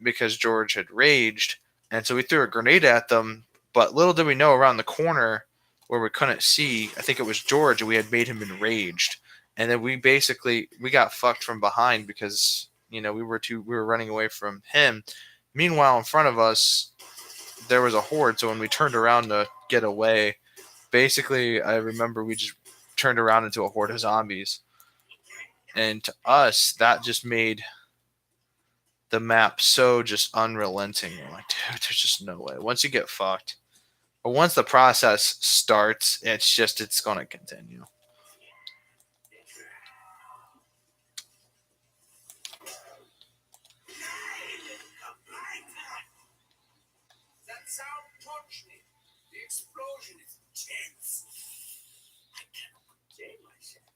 Speaker 1: because George had raged. And so we threw a grenade at them. But little did we know, around the corner where we couldn't see, I think it was George, and we had made him enraged. And then we got fucked from behind because, we were running away from him. Meanwhile, in front of us, there was a horde. So when we turned around to get away, basically, I remember we just turned around into a horde of zombies. And to us, that just made the map so just unrelenting. We're like, dude, there's just no way. Once you get fucked, or once the process starts, it's going to continue.
Speaker 2: That sound touched me. The explosion is intense. I cannot contain myself.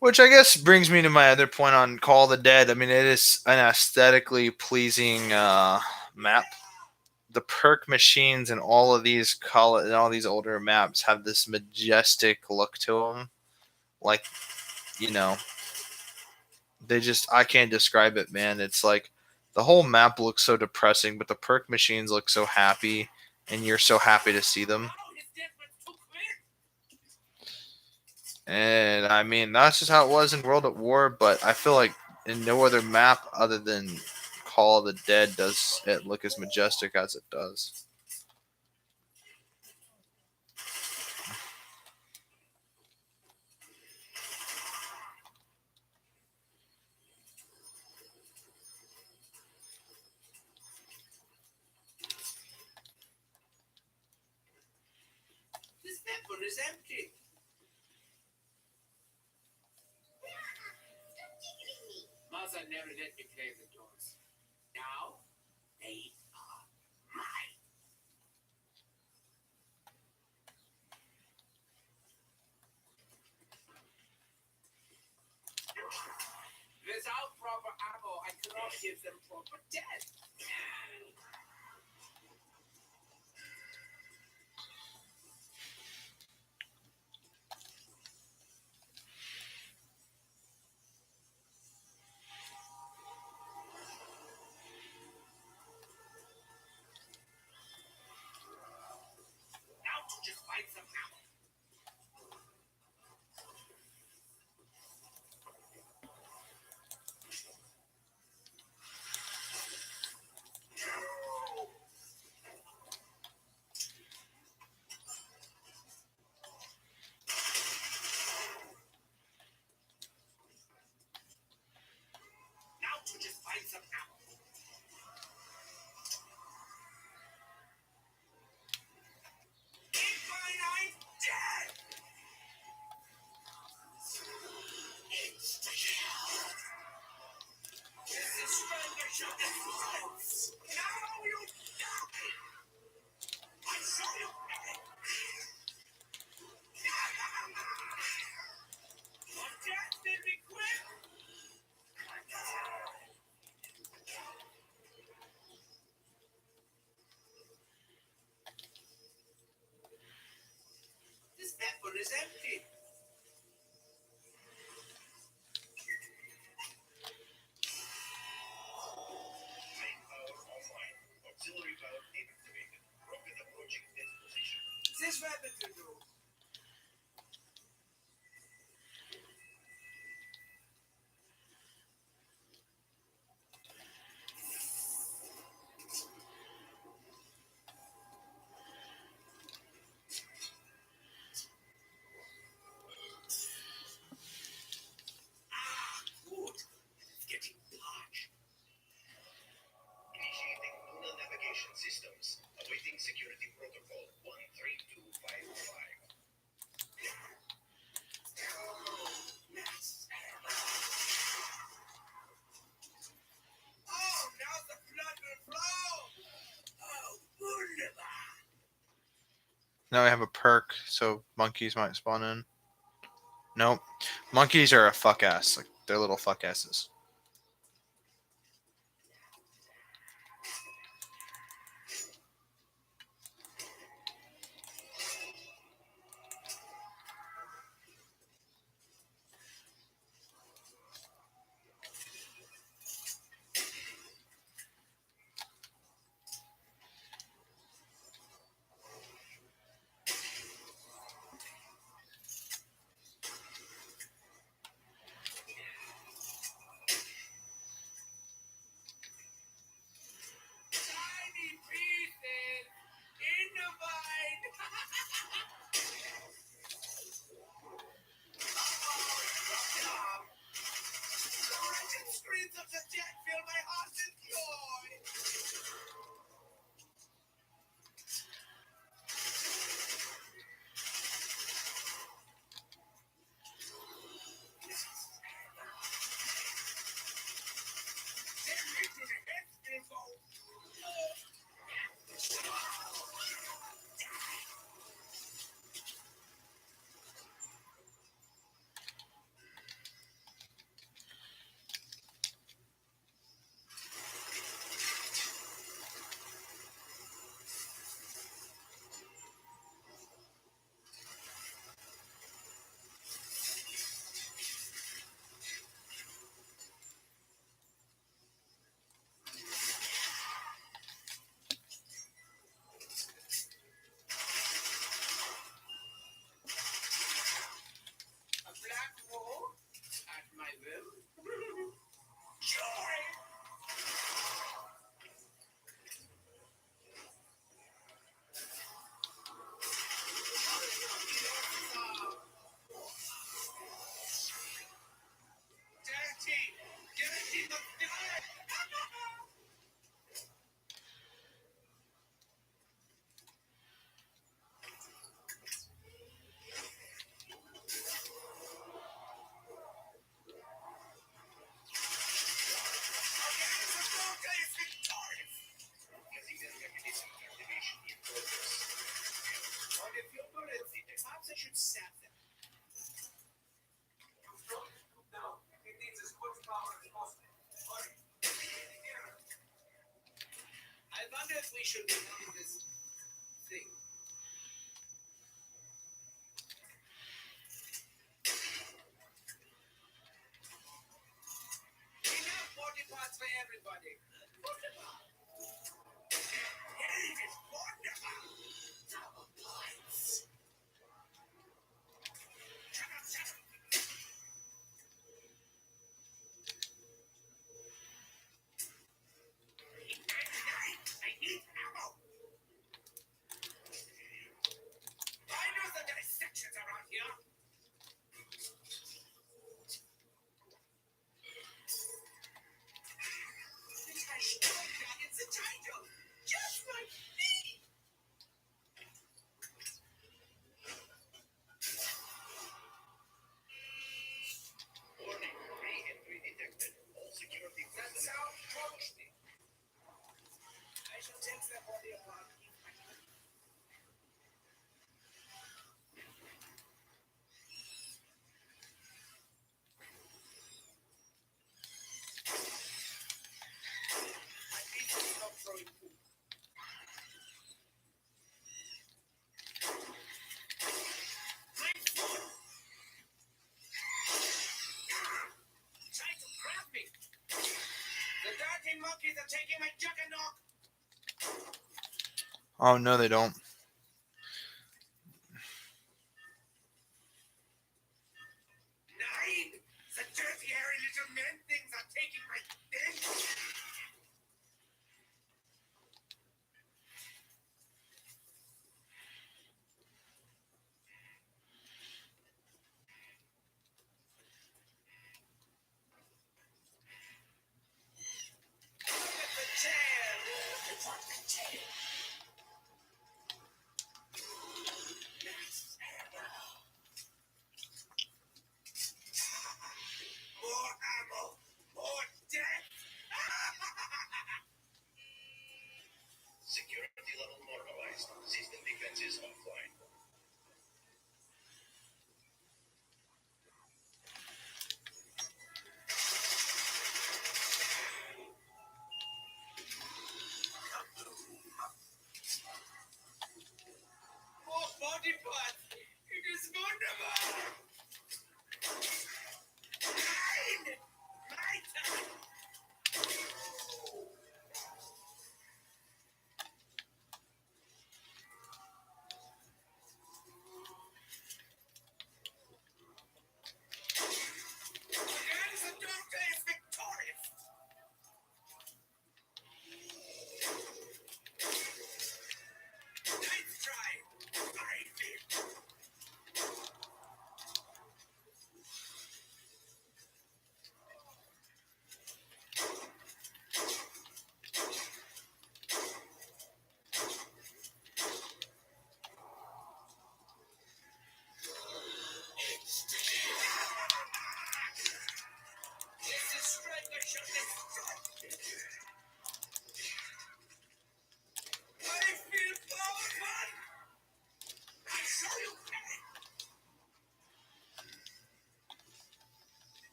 Speaker 1: Which I guess brings me to my other point on Call of the Dead. I mean, it is an aesthetically pleasing map. The perk machines and all of these older maps have this majestic look to them. Like, I can't describe it, man. It's like the whole map looks so depressing, but the perk machines look so happy, and you're so happy to see them. And I mean, that's just how it was in World at War, but I feel like in no other map other than Call of the Dead does it look as majestic as it does.
Speaker 2: This weapon is empty. Mother never let me play the doors. Now, they are mine. Without proper ammo, I cannot give them proper death. Now to just find some ammo. Now to just find some ammo. Infinite death! Insta-kill! This is Stranger Show. Now you die! I saw you! Your death will be quick! This weapon is empty. Main power offline. Auxiliary power deactivated. Rocket approaching its position. This weapon to do. Good. It's getting large. Initiating lunar navigation systems. Awaiting security protocol 13255. Oh, now the flood will flow. Oh, wunderbar.
Speaker 1: Now I have a perk, so monkeys might spawn in. Nope. Monkeys are a fuck ass. Like, they're little fuck asses.
Speaker 2: Tiny pieces in the mind. The wretched screams of the dead fill my heart with joy. Send me to the head still go. A black hole at my will. Joy. Guaranteed of die. Organism Volta is victorious. Using this mechanism activation in progress. On the few bullets, perhaps I should stab them. No, it needs as much power as possible. Hurry. I wonder if we should remove this thing. Enough body parts for everybody. Wonderful. It is wonderful. Double points. I need ammo. I know that there is sections around here. It's a title. Just like me. Warning, re-entry detected. All security. That sound troubles me. I shall take their body apart. I need to stop throwing food. My foot! Trying to grab me. The dirty monkeys are taking my juggernaut.
Speaker 1: Oh, no, they don't.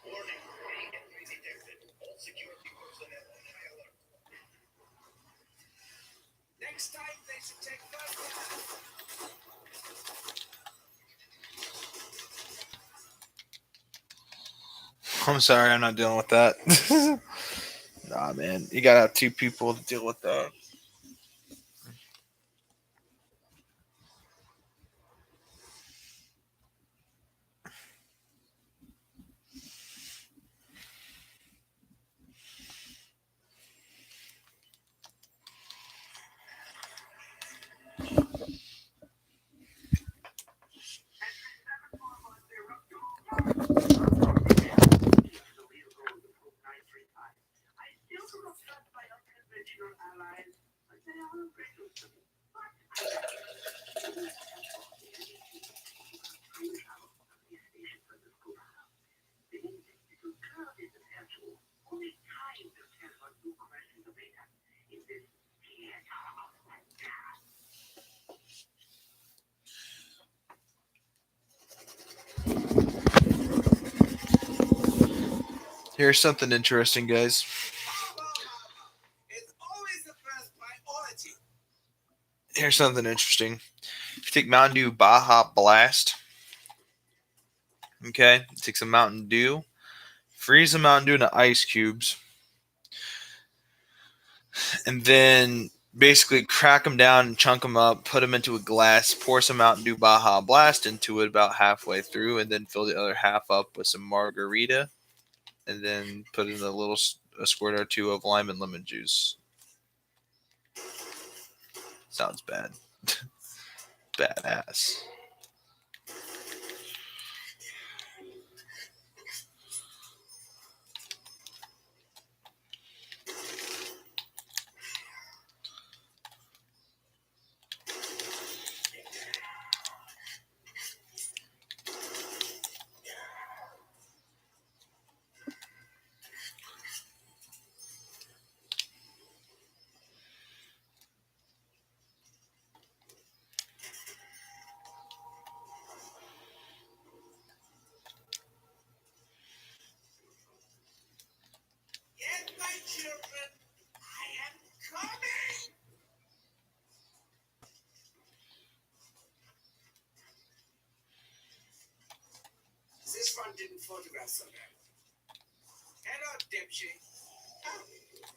Speaker 2: Warning, fake entry detected. All security personnel on high alert. Next time they should take first class.
Speaker 1: I'm sorry, I'm not dealing with that. Nah, man, you gotta have two people to deal with that.
Speaker 2: I still do not trust my unconventional allies, but they are gracious to me. But I time travel from the station for the school. The little curve is perpetual. Only time will tell what new questions are made up in this theater of wonder.
Speaker 1: Here's something interesting, guys.
Speaker 2: It's always the first priority.
Speaker 1: Here's something interesting. If you take Mountain Dew Baja Blast, okay, take some Mountain Dew, freeze the Mountain Dew into ice cubes, and then basically crack them down and chunk them up, put them into a glass, pour some Mountain Dew Baja Blast into it about halfway through, and then fill the other half up with some margarita, and then put in a squirt or two of lime and lemon juice. Sounds bad. Badass.
Speaker 2: Yes, my children, I am coming! This one didn't photograph so well. Hello, dipshit. Oh,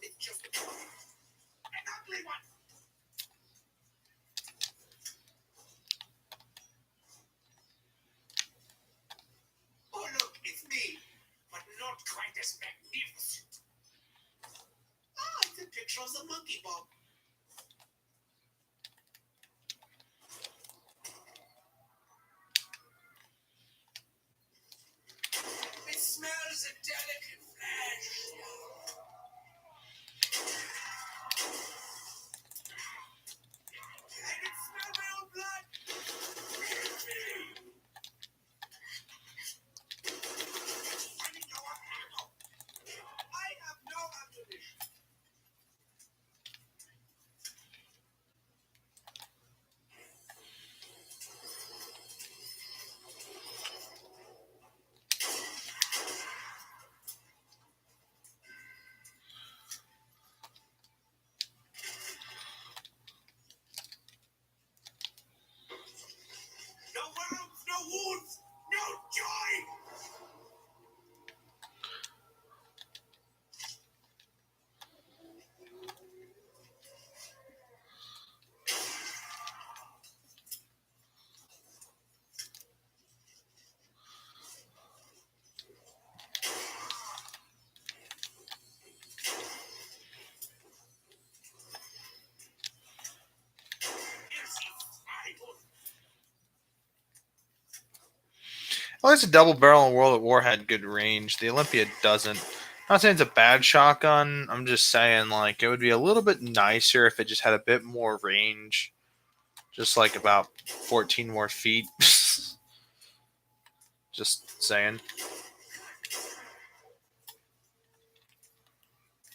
Speaker 2: it's just a toy. An ugly one. Oh, look, it's me. But not quite as magnificent. Ah, it's a picture of the monkey Bob. It smells a delicate flesh. I can smell my own blood. I need no ammo. I have no ammunition. No wounds, no wounds, no joy.
Speaker 1: At least a double barrel in World at War had good range. The Olympia doesn't. I'm not saying it's a bad shotgun. I'm just saying like it would be a little bit nicer if it just had a bit more range. Just like about 14 more feet. Just saying.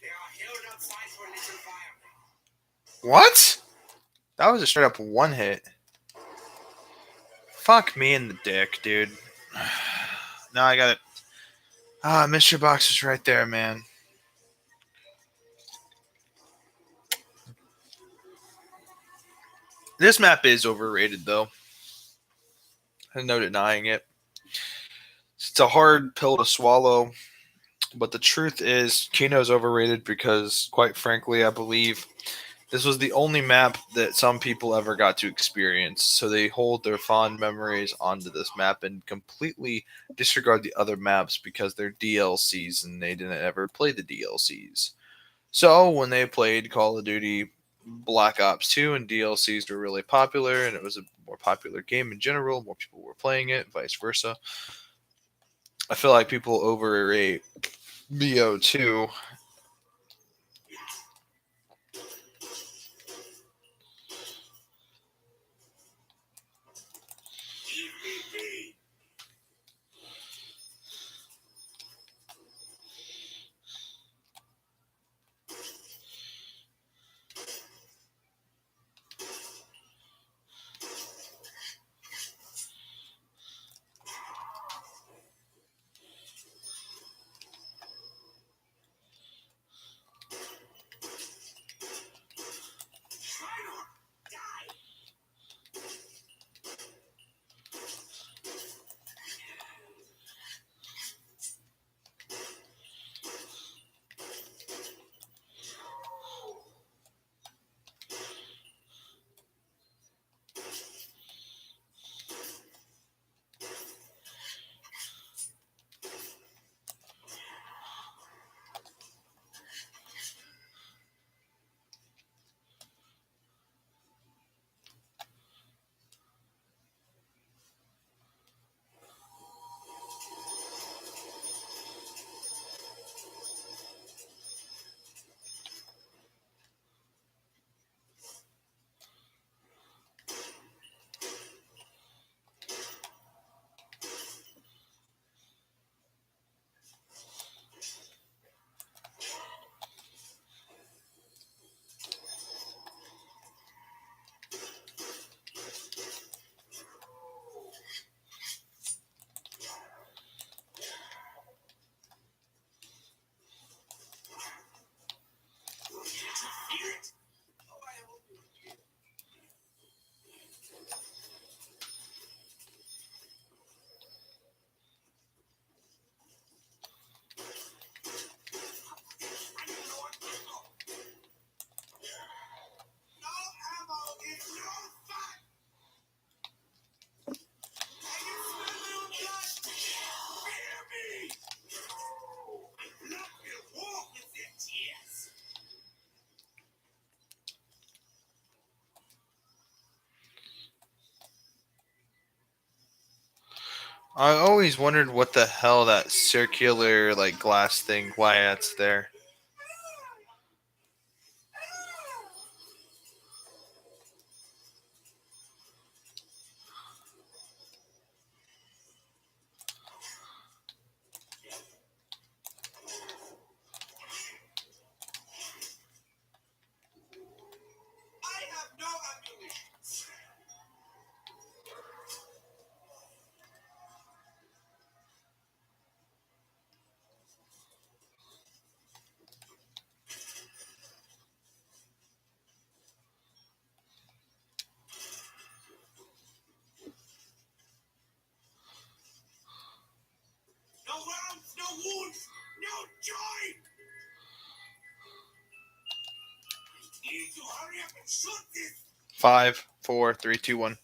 Speaker 2: They are held outside for a little fire.
Speaker 1: What? That was a straight up one hit. Fuck me in the dick, dude. Now I got it. Ah, Mr. Box is right there, man. This map is overrated, though. There's no denying it. It's a hard pill to swallow, but the truth is, Kino's overrated because, quite frankly, I believe this was the only map that some people ever got to experience. So they hold their fond memories onto this map and completely disregard the other maps because they're DLCs and they didn't ever play the DLCs. So when they played Call of Duty Black Ops 2 and DLCs were really popular and it was a more popular game in general, more people were playing it, vice versa. I feel like people overrate BO2.
Speaker 2: Leave me be.
Speaker 1: I always wondered what the hell that circular like glass thing, why that's there.
Speaker 2: I have no ammunition. 'No rounds, no wounds, no joy. I need to hurry up and shoot this.
Speaker 1: 5, 4, 3, 2, 1.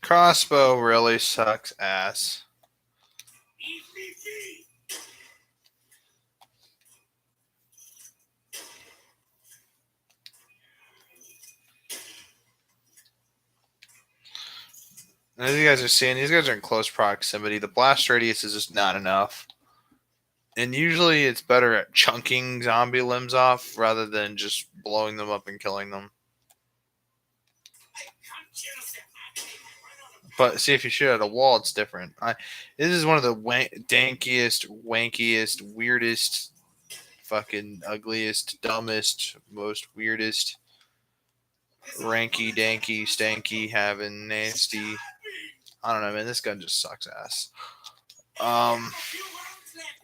Speaker 1: Crossbow really sucks ass.
Speaker 2: Leave me be.
Speaker 1: As you guys are seeing, these guys are in close proximity. The blast radius is just not enough. And usually it's better at chunking zombie limbs off rather than just blowing them up and killing them.
Speaker 2: I can't chance it.
Speaker 1: But see, if you shoot at a wall, it's different. This is one of the dankiest, wankiest, weirdest, fucking ugliest, dumbest, most weirdest, ranky, danky, stanky, having nasty. I don't know, man. This gun just sucks ass.
Speaker 2: A few rounds left.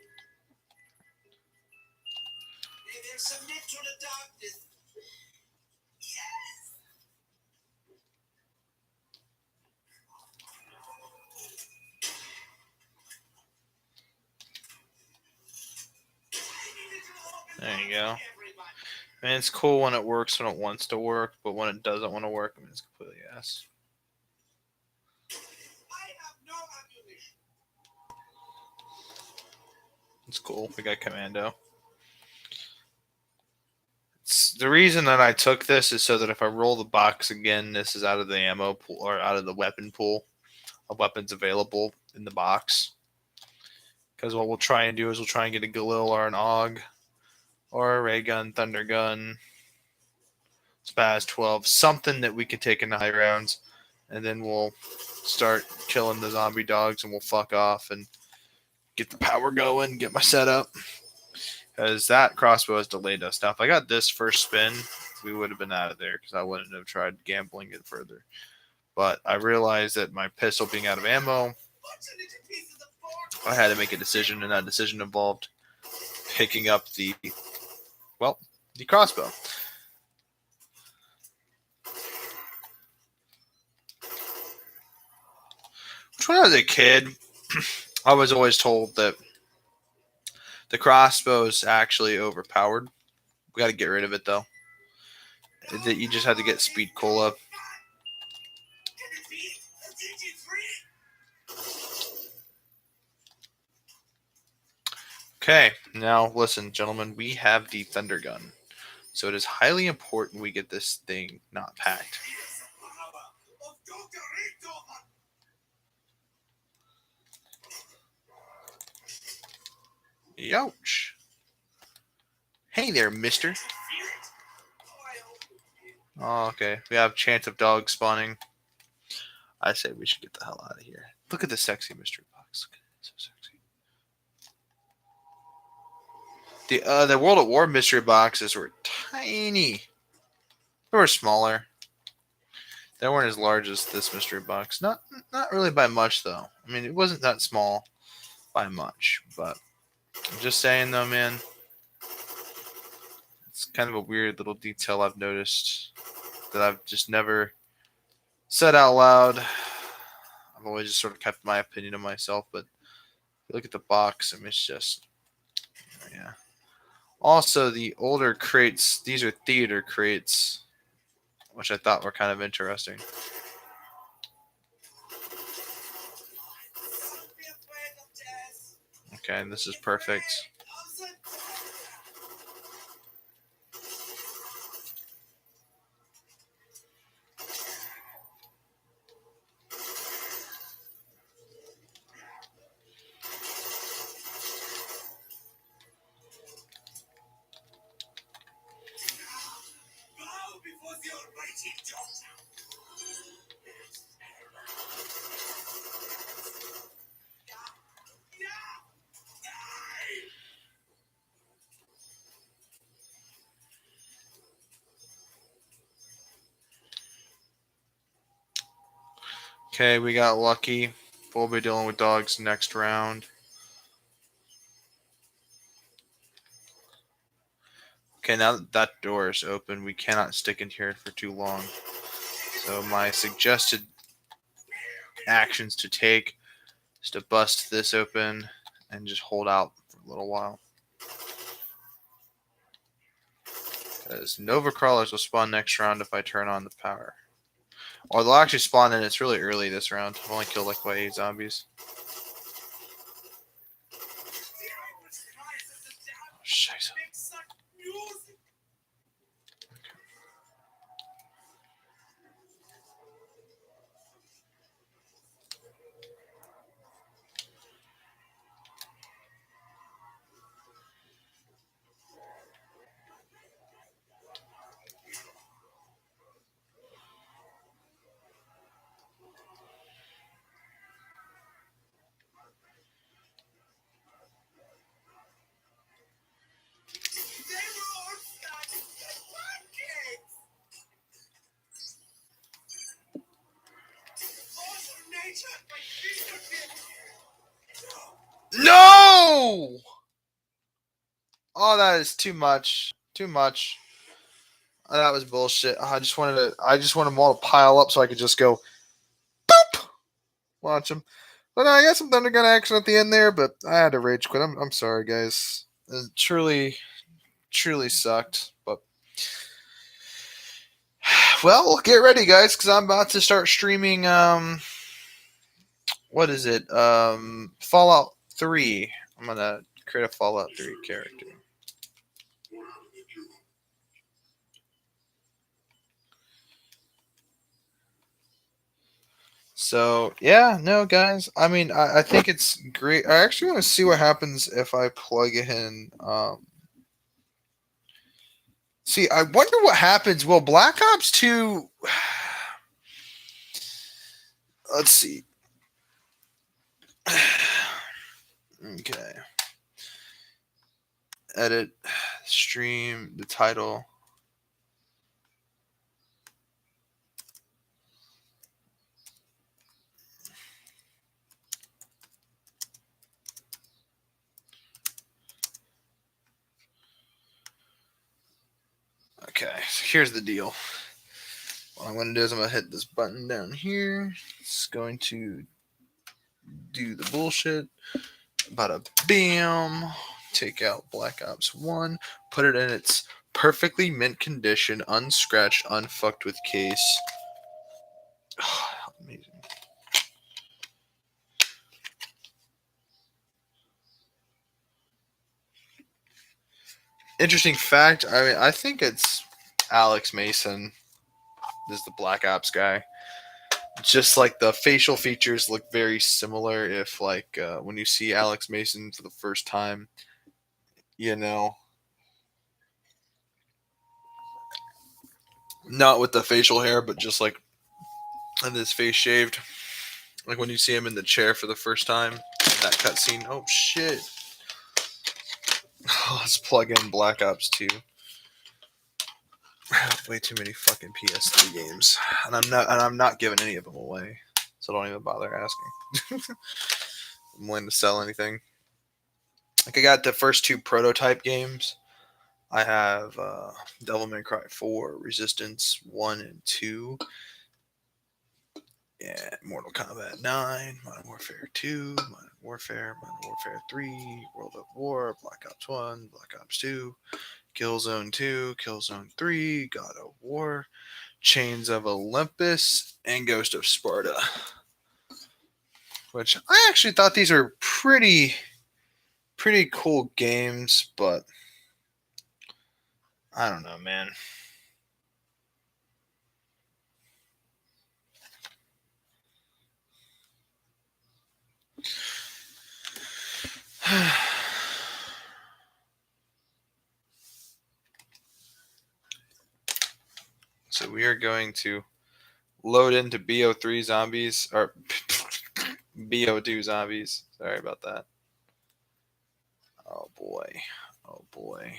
Speaker 2: May they submit to the darkness. Yes.
Speaker 1: There you go. I mean, it's cool when it works when it wants to work, but when it doesn't want to work, I mean, it's completely ass.
Speaker 2: I have no ammunition.
Speaker 1: It's cool. We got commando. The reason that I took this is so that if I roll the box again, this is out of the ammo pool or out of the weapon pool of weapons available in the box. Because what we'll try and do is we'll try and get a Galil or an AUG or a ray gun, thunder gun, Spaz 12, something that we can take in the high rounds, and then we'll start killing the zombie dogs and we'll fuck off and get the power going, get my setup. Because that crossbow has delayed us. Now, if I got this first spin, we would have been out of there because I wouldn't have tried gambling it further. But I realized that my pistol being out of ammo, I had to make a decision, and that decision involved picking up the crossbow. When I was a kid, I was always told that the crossbow is actually overpowered. We got to get rid of it, though. That you just have to get speed cola.
Speaker 2: Can it be a DG3?
Speaker 1: Okay, now listen, gentlemen, we have the thunder gun. So it is highly important we get this thing not packed.
Speaker 2: Here's the power of Doctorito.
Speaker 1: Youch. Hey there, mister.
Speaker 2: Feel it? Oh, I hope you did.
Speaker 1: Oh, okay. We have chance of dogs spawning. I say we should get the hell out of here. Look at the sexy mystery box. Look at it. So sexy. The World at War mystery boxes were tiny. They were smaller. They weren't as large as this mystery box. Not really by much, though. I mean, it wasn't that small by much, but I'm just saying, though, man. It's kind of a weird little detail I've noticed that I've just never said out loud. I've always just sort of kept my opinion to myself, but if you look at the box, I mean, it's just, yeah. Also, the older crates, these are theater crates. which I thought were kind of interesting. Okay, and this is perfect. Okay, we got lucky. We'll be dealing with dogs next round. Okay, now that door is open, we cannot stick in here for too long. So my suggested actions to take is to bust this open and just hold out for a little while. Because Nova Crawlers will spawn next round if I turn on the power. Or they'll actually spawn in. It's really early this round. I've only killed like 8 zombies. Oh, scheiße. No! Oh, that is too much. Too much. Oh, that was bullshit. I just wanted them all to pile up so I could just go boop, launch them. But I got some Thundergun action at the end there, but I had to rage quit. I'm sorry, guys. It truly sucked. But well, get ready, guys, because I'm about to start streaming. What is it? Fallout 3. I'm gonna create a Fallout 3 character. So yeah, no, guys. I mean, I think it's great. I actually want to see what happens if I plug in. See, I wonder what happens. Will Black Ops 2? Let's see. Okay. Edit, stream, the title. Okay, so here's the deal. What I'm going to do is I'm going to hit this button down here. It's going to do the bullshit. Bada bam. Take out Black Ops 1. Put it in its perfectly mint condition, unscratched, unfucked with case. Oh, amazing. Interesting fact. I mean, I think it's Alex Mason. This is the Black Ops guy. Just like the facial features look very similar. If like when you see Alex Mason for the first time, you know, not with the facial hair, but just like and his face shaved. Like when you see him in the chair for the first time, in that cutscene. Oh shit! Let's plug in Black Ops 2. I have way too many fucking PS3 games, and I'm not giving any of them away, so don't even bother asking. I'm willing to sell anything. Like I got the first 2 prototype games. I have Devil May Cry 4, Resistance 1 and 2. Yeah, Mortal Kombat 9, Modern Warfare 2, Modern Warfare 3, World of War, Black Ops 1, Black Ops 2, Killzone 2, Killzone 3, God of War, Chains of Olympus, and Ghost of Sparta. Which I actually thought these were pretty cool games, but I don't know, man. So we are going to load into BO3 zombies, or BO2 zombies. Sorry about that. Oh boy. Oh boy.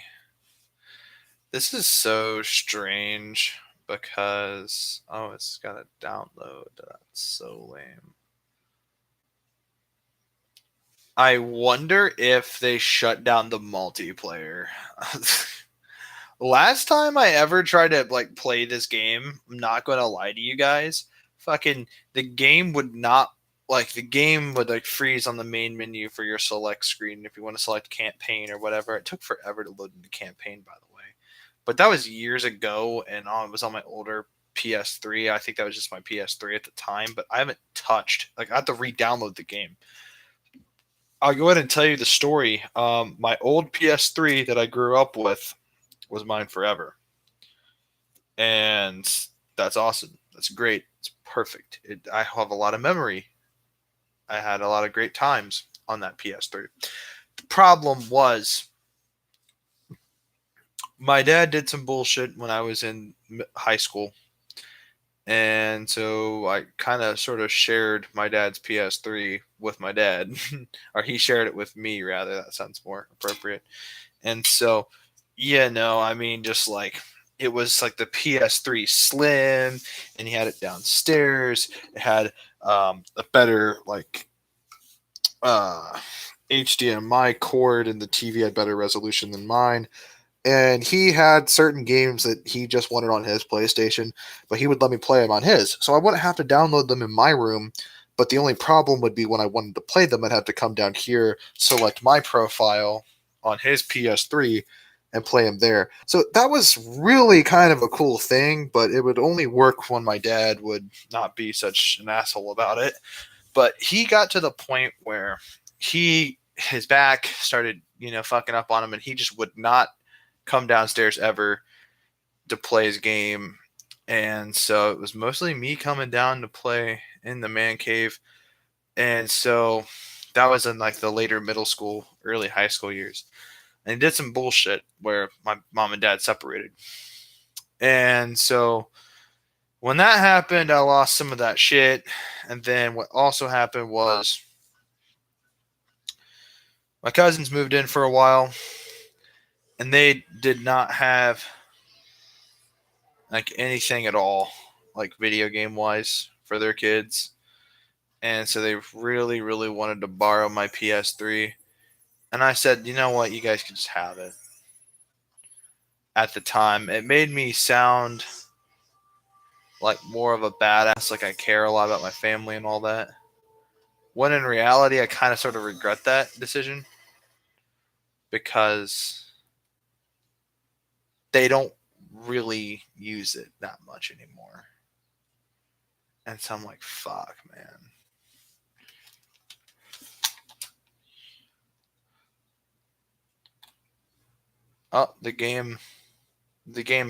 Speaker 1: This is so strange because, oh, it's got a download. That's so lame. I wonder if they shut down the multiplayer. Last time I ever tried to like play this game, I'm not gonna lie to you guys, fucking the game would not the game would like freeze on the main menu for your select screen if you want to select campaign or whatever. It took forever to load into campaign, by the way. But that was years ago, and it was on my older PS3. I think that was just my PS3 at the time, but I haven't touched. Like, I have to re-download the game. I'll go ahead and tell you the story. My old PS3 that I grew up with was mine forever, and that's awesome. That's great. It's perfect. I have a lot of memory. I had a lot of great times on that PS3. The problem was my dad did some bullshit when I was in high school. And so I kind of sort of shared my dad's PS3 with my dad, or he shared it with me, rather. That sounds more appropriate. And so, yeah, no, I mean, just like it was like the PS3 Slim, and he had it downstairs. It had a better, like, uh, HDMI cord, and the TV had better resolution than mine. And he had certain games that he just wanted on his PlayStation, but he would let me play them on his. So I wouldn't have to download them in my room, but the only problem would be when I wanted to play them, I'd have to come down here, select my profile on his PS3, and play them there. So that was really kind of a cool thing, but it would only work when my dad would not be such an asshole about it. But he got to the point where his back started, fucking up on him, and he just would not come downstairs ever to play his game. And so it was mostly me coming down to play in the man cave. And so that was in like the later middle school, early high school years. And he did some bullshit where my mom and dad separated. And so when that happened, I lost some of that shit. And then what also happened was my cousins moved in for a while, and they did not have like anything at all, like video game wise, for their kids. And so they really, really wanted to borrow my PS3. And I said, you know what, you guys can just have it. At the time, it made me sound like more of a badass, like I care a lot about my family and all that. When in reality, I kind of sort of regret that decision because they don't really use it that much anymore. And so I'm like, fuck, man. Oh, the game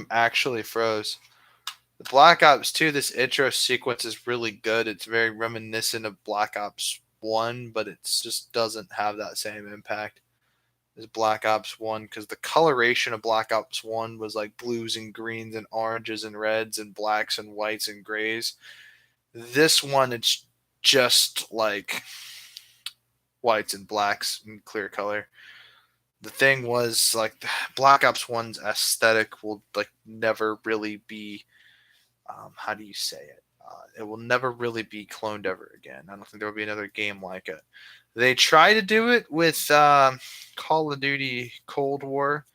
Speaker 1: actually froze. The Black Ops 2, this intro sequence is really good. It's very reminiscent of Black Ops 1, but it just doesn't have that same impact as Black Ops 1 because the coloration of Black Ops 1 was like blues and greens and oranges and reds and blacks and whites and grays. This one, it's just like whites and blacks and clear color. The thing was, like, Black Ops 1's aesthetic will like never really be how do you say it? It will never really be cloned ever again. I don't think there will be another game like it. They try to do it with Call of Duty Cold War.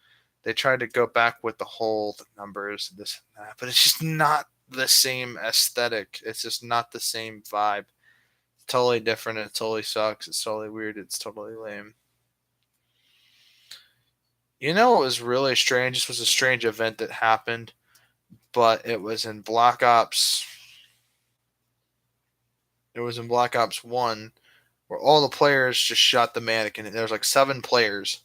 Speaker 1: They tried to go back with the whole numbers, this and that, but it's just not the same aesthetic. It's just not the same vibe. It's totally different. It totally sucks. It's totally weird. It's totally lame. You know what was really strange? This was a strange event that happened. but it was in Black Ops. It was in Black Ops 1 where all the players just shot the mannequin. There was like 7 players,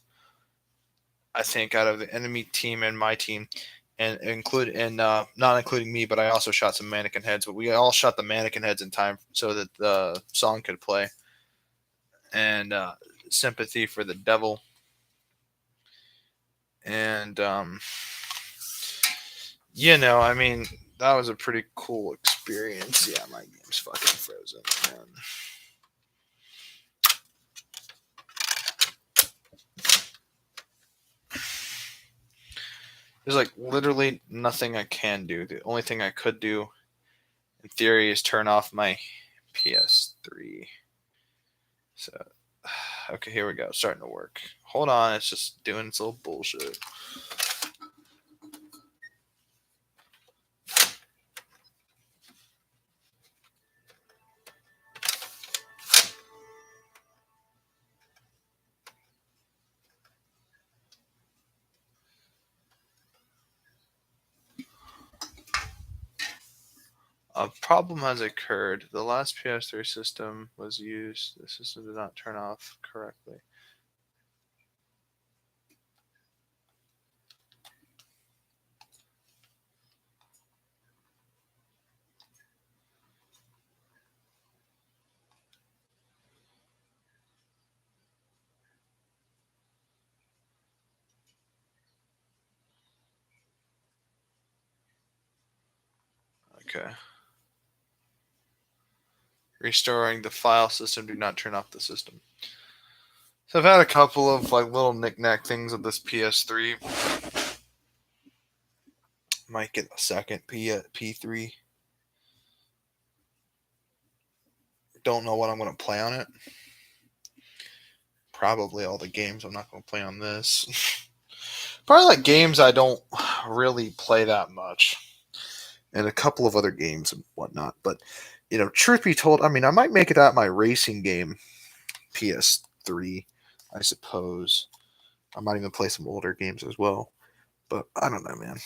Speaker 1: I think, out of the enemy team and my team, and not including me, but I also shot some mannequin heads. But we all shot the mannequin heads in time so that the song could play. And Sympathy for the Devil. And I mean, that was a pretty cool experience. Yeah, my game's fucking frozen, man. There's like literally nothing I can do. The only thing I could do, in theory, is turn off my PS3. So, okay, here we go. Starting to work. Hold on, it's just doing its little bullshit. A problem has occurred. The last PS3 system was used. The system did not turn off correctly. Okay. Restoring the file system. Do not turn off the system. So I've had a couple of like little knick-knack things with this PS3. Might get a second P3. Don't know what I'm going to play on it. Probably all the games I'm not going to play on this. Probably like games I don't really play that much. And a couple of other games and whatnot. But, truth be told, I mean, I might make it out my racing game PS3, I suppose. I might even play some older games as well. But I don't know, man.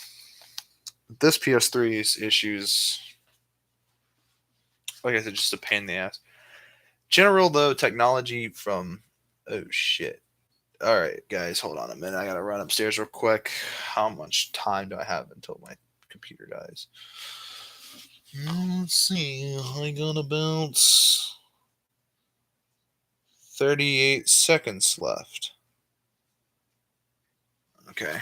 Speaker 1: This PS3's issues, like I said, just a pain in the ass. General, though, technology from... Oh, shit. All right, guys, hold on a minute. I got to run upstairs real quick. How much time do I have until my computer dies? Let's see. I got about 38 seconds left. Okay.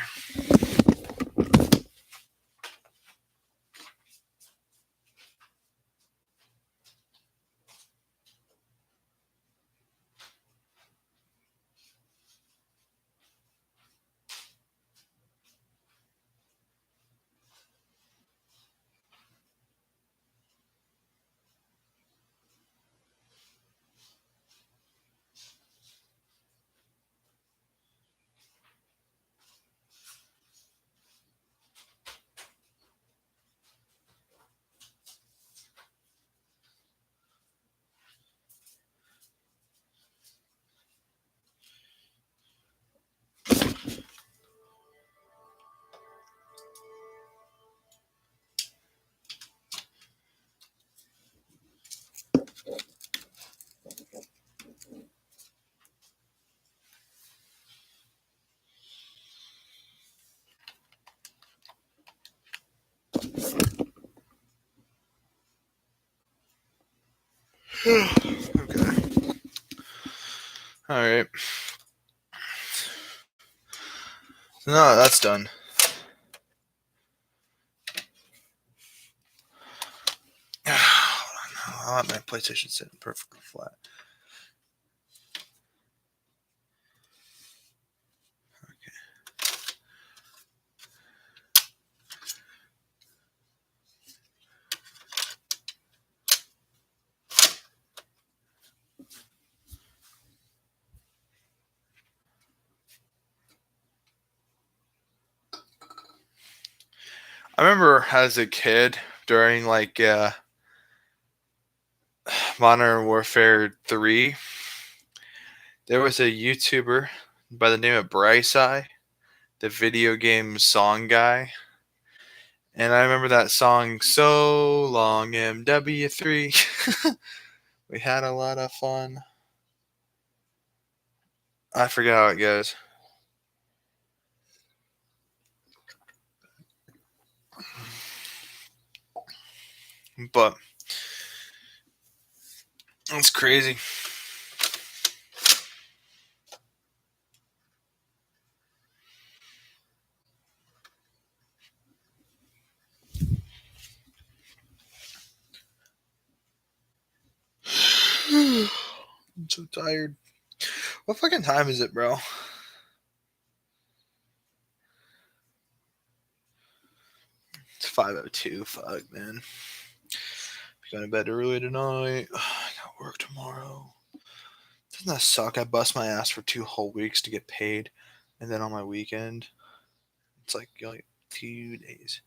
Speaker 1: Okay. All right. No, that's done. I want my PlayStation sitting perfectly flat. I remember as a kid during like Modern Warfare 3, there was a YouTuber by the name of Bryce Eye, the video game song guy. And I remember that song, So Long MW3. We had a lot of fun. I forget how it goes. But it's crazy. I'm so tired. What fucking time is it, bro? It's 5:02. Fuck, man. Going to bed early tonight. I got work tomorrow. Doesn't that suck? I bust my ass for 2 whole weeks to get paid, and then on my weekend, it's like 2 days.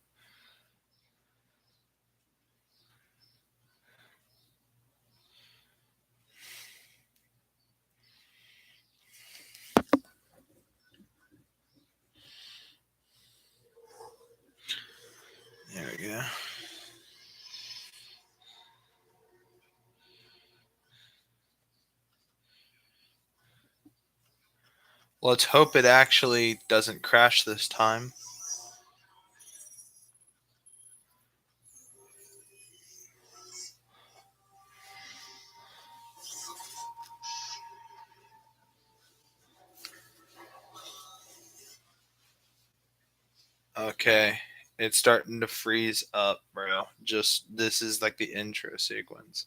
Speaker 1: There we go. Let's hope it actually doesn't crash this time. Okay, it's starting to freeze up, bro. Just this is like the intro sequence.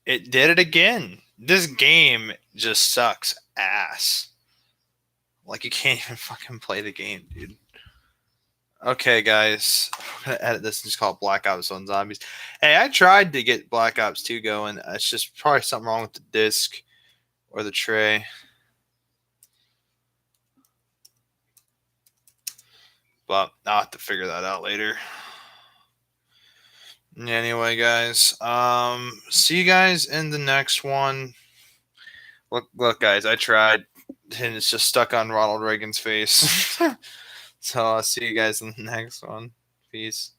Speaker 1: It did it again. This game just sucks ass. Like you can't even fucking play the game, dude. Okay, guys, I'm gonna edit this and just call it Black Ops on Zombies. Hey, I tried to get Black Ops 2 going. It's just probably something wrong with the disc or the tray. But I'll have to figure that out later. Anyway, guys, see you guys in the next one. Look, guys, I tried, and it's just stuck on Ronald Reagan's face. So I'll see you guys in the next one. Peace.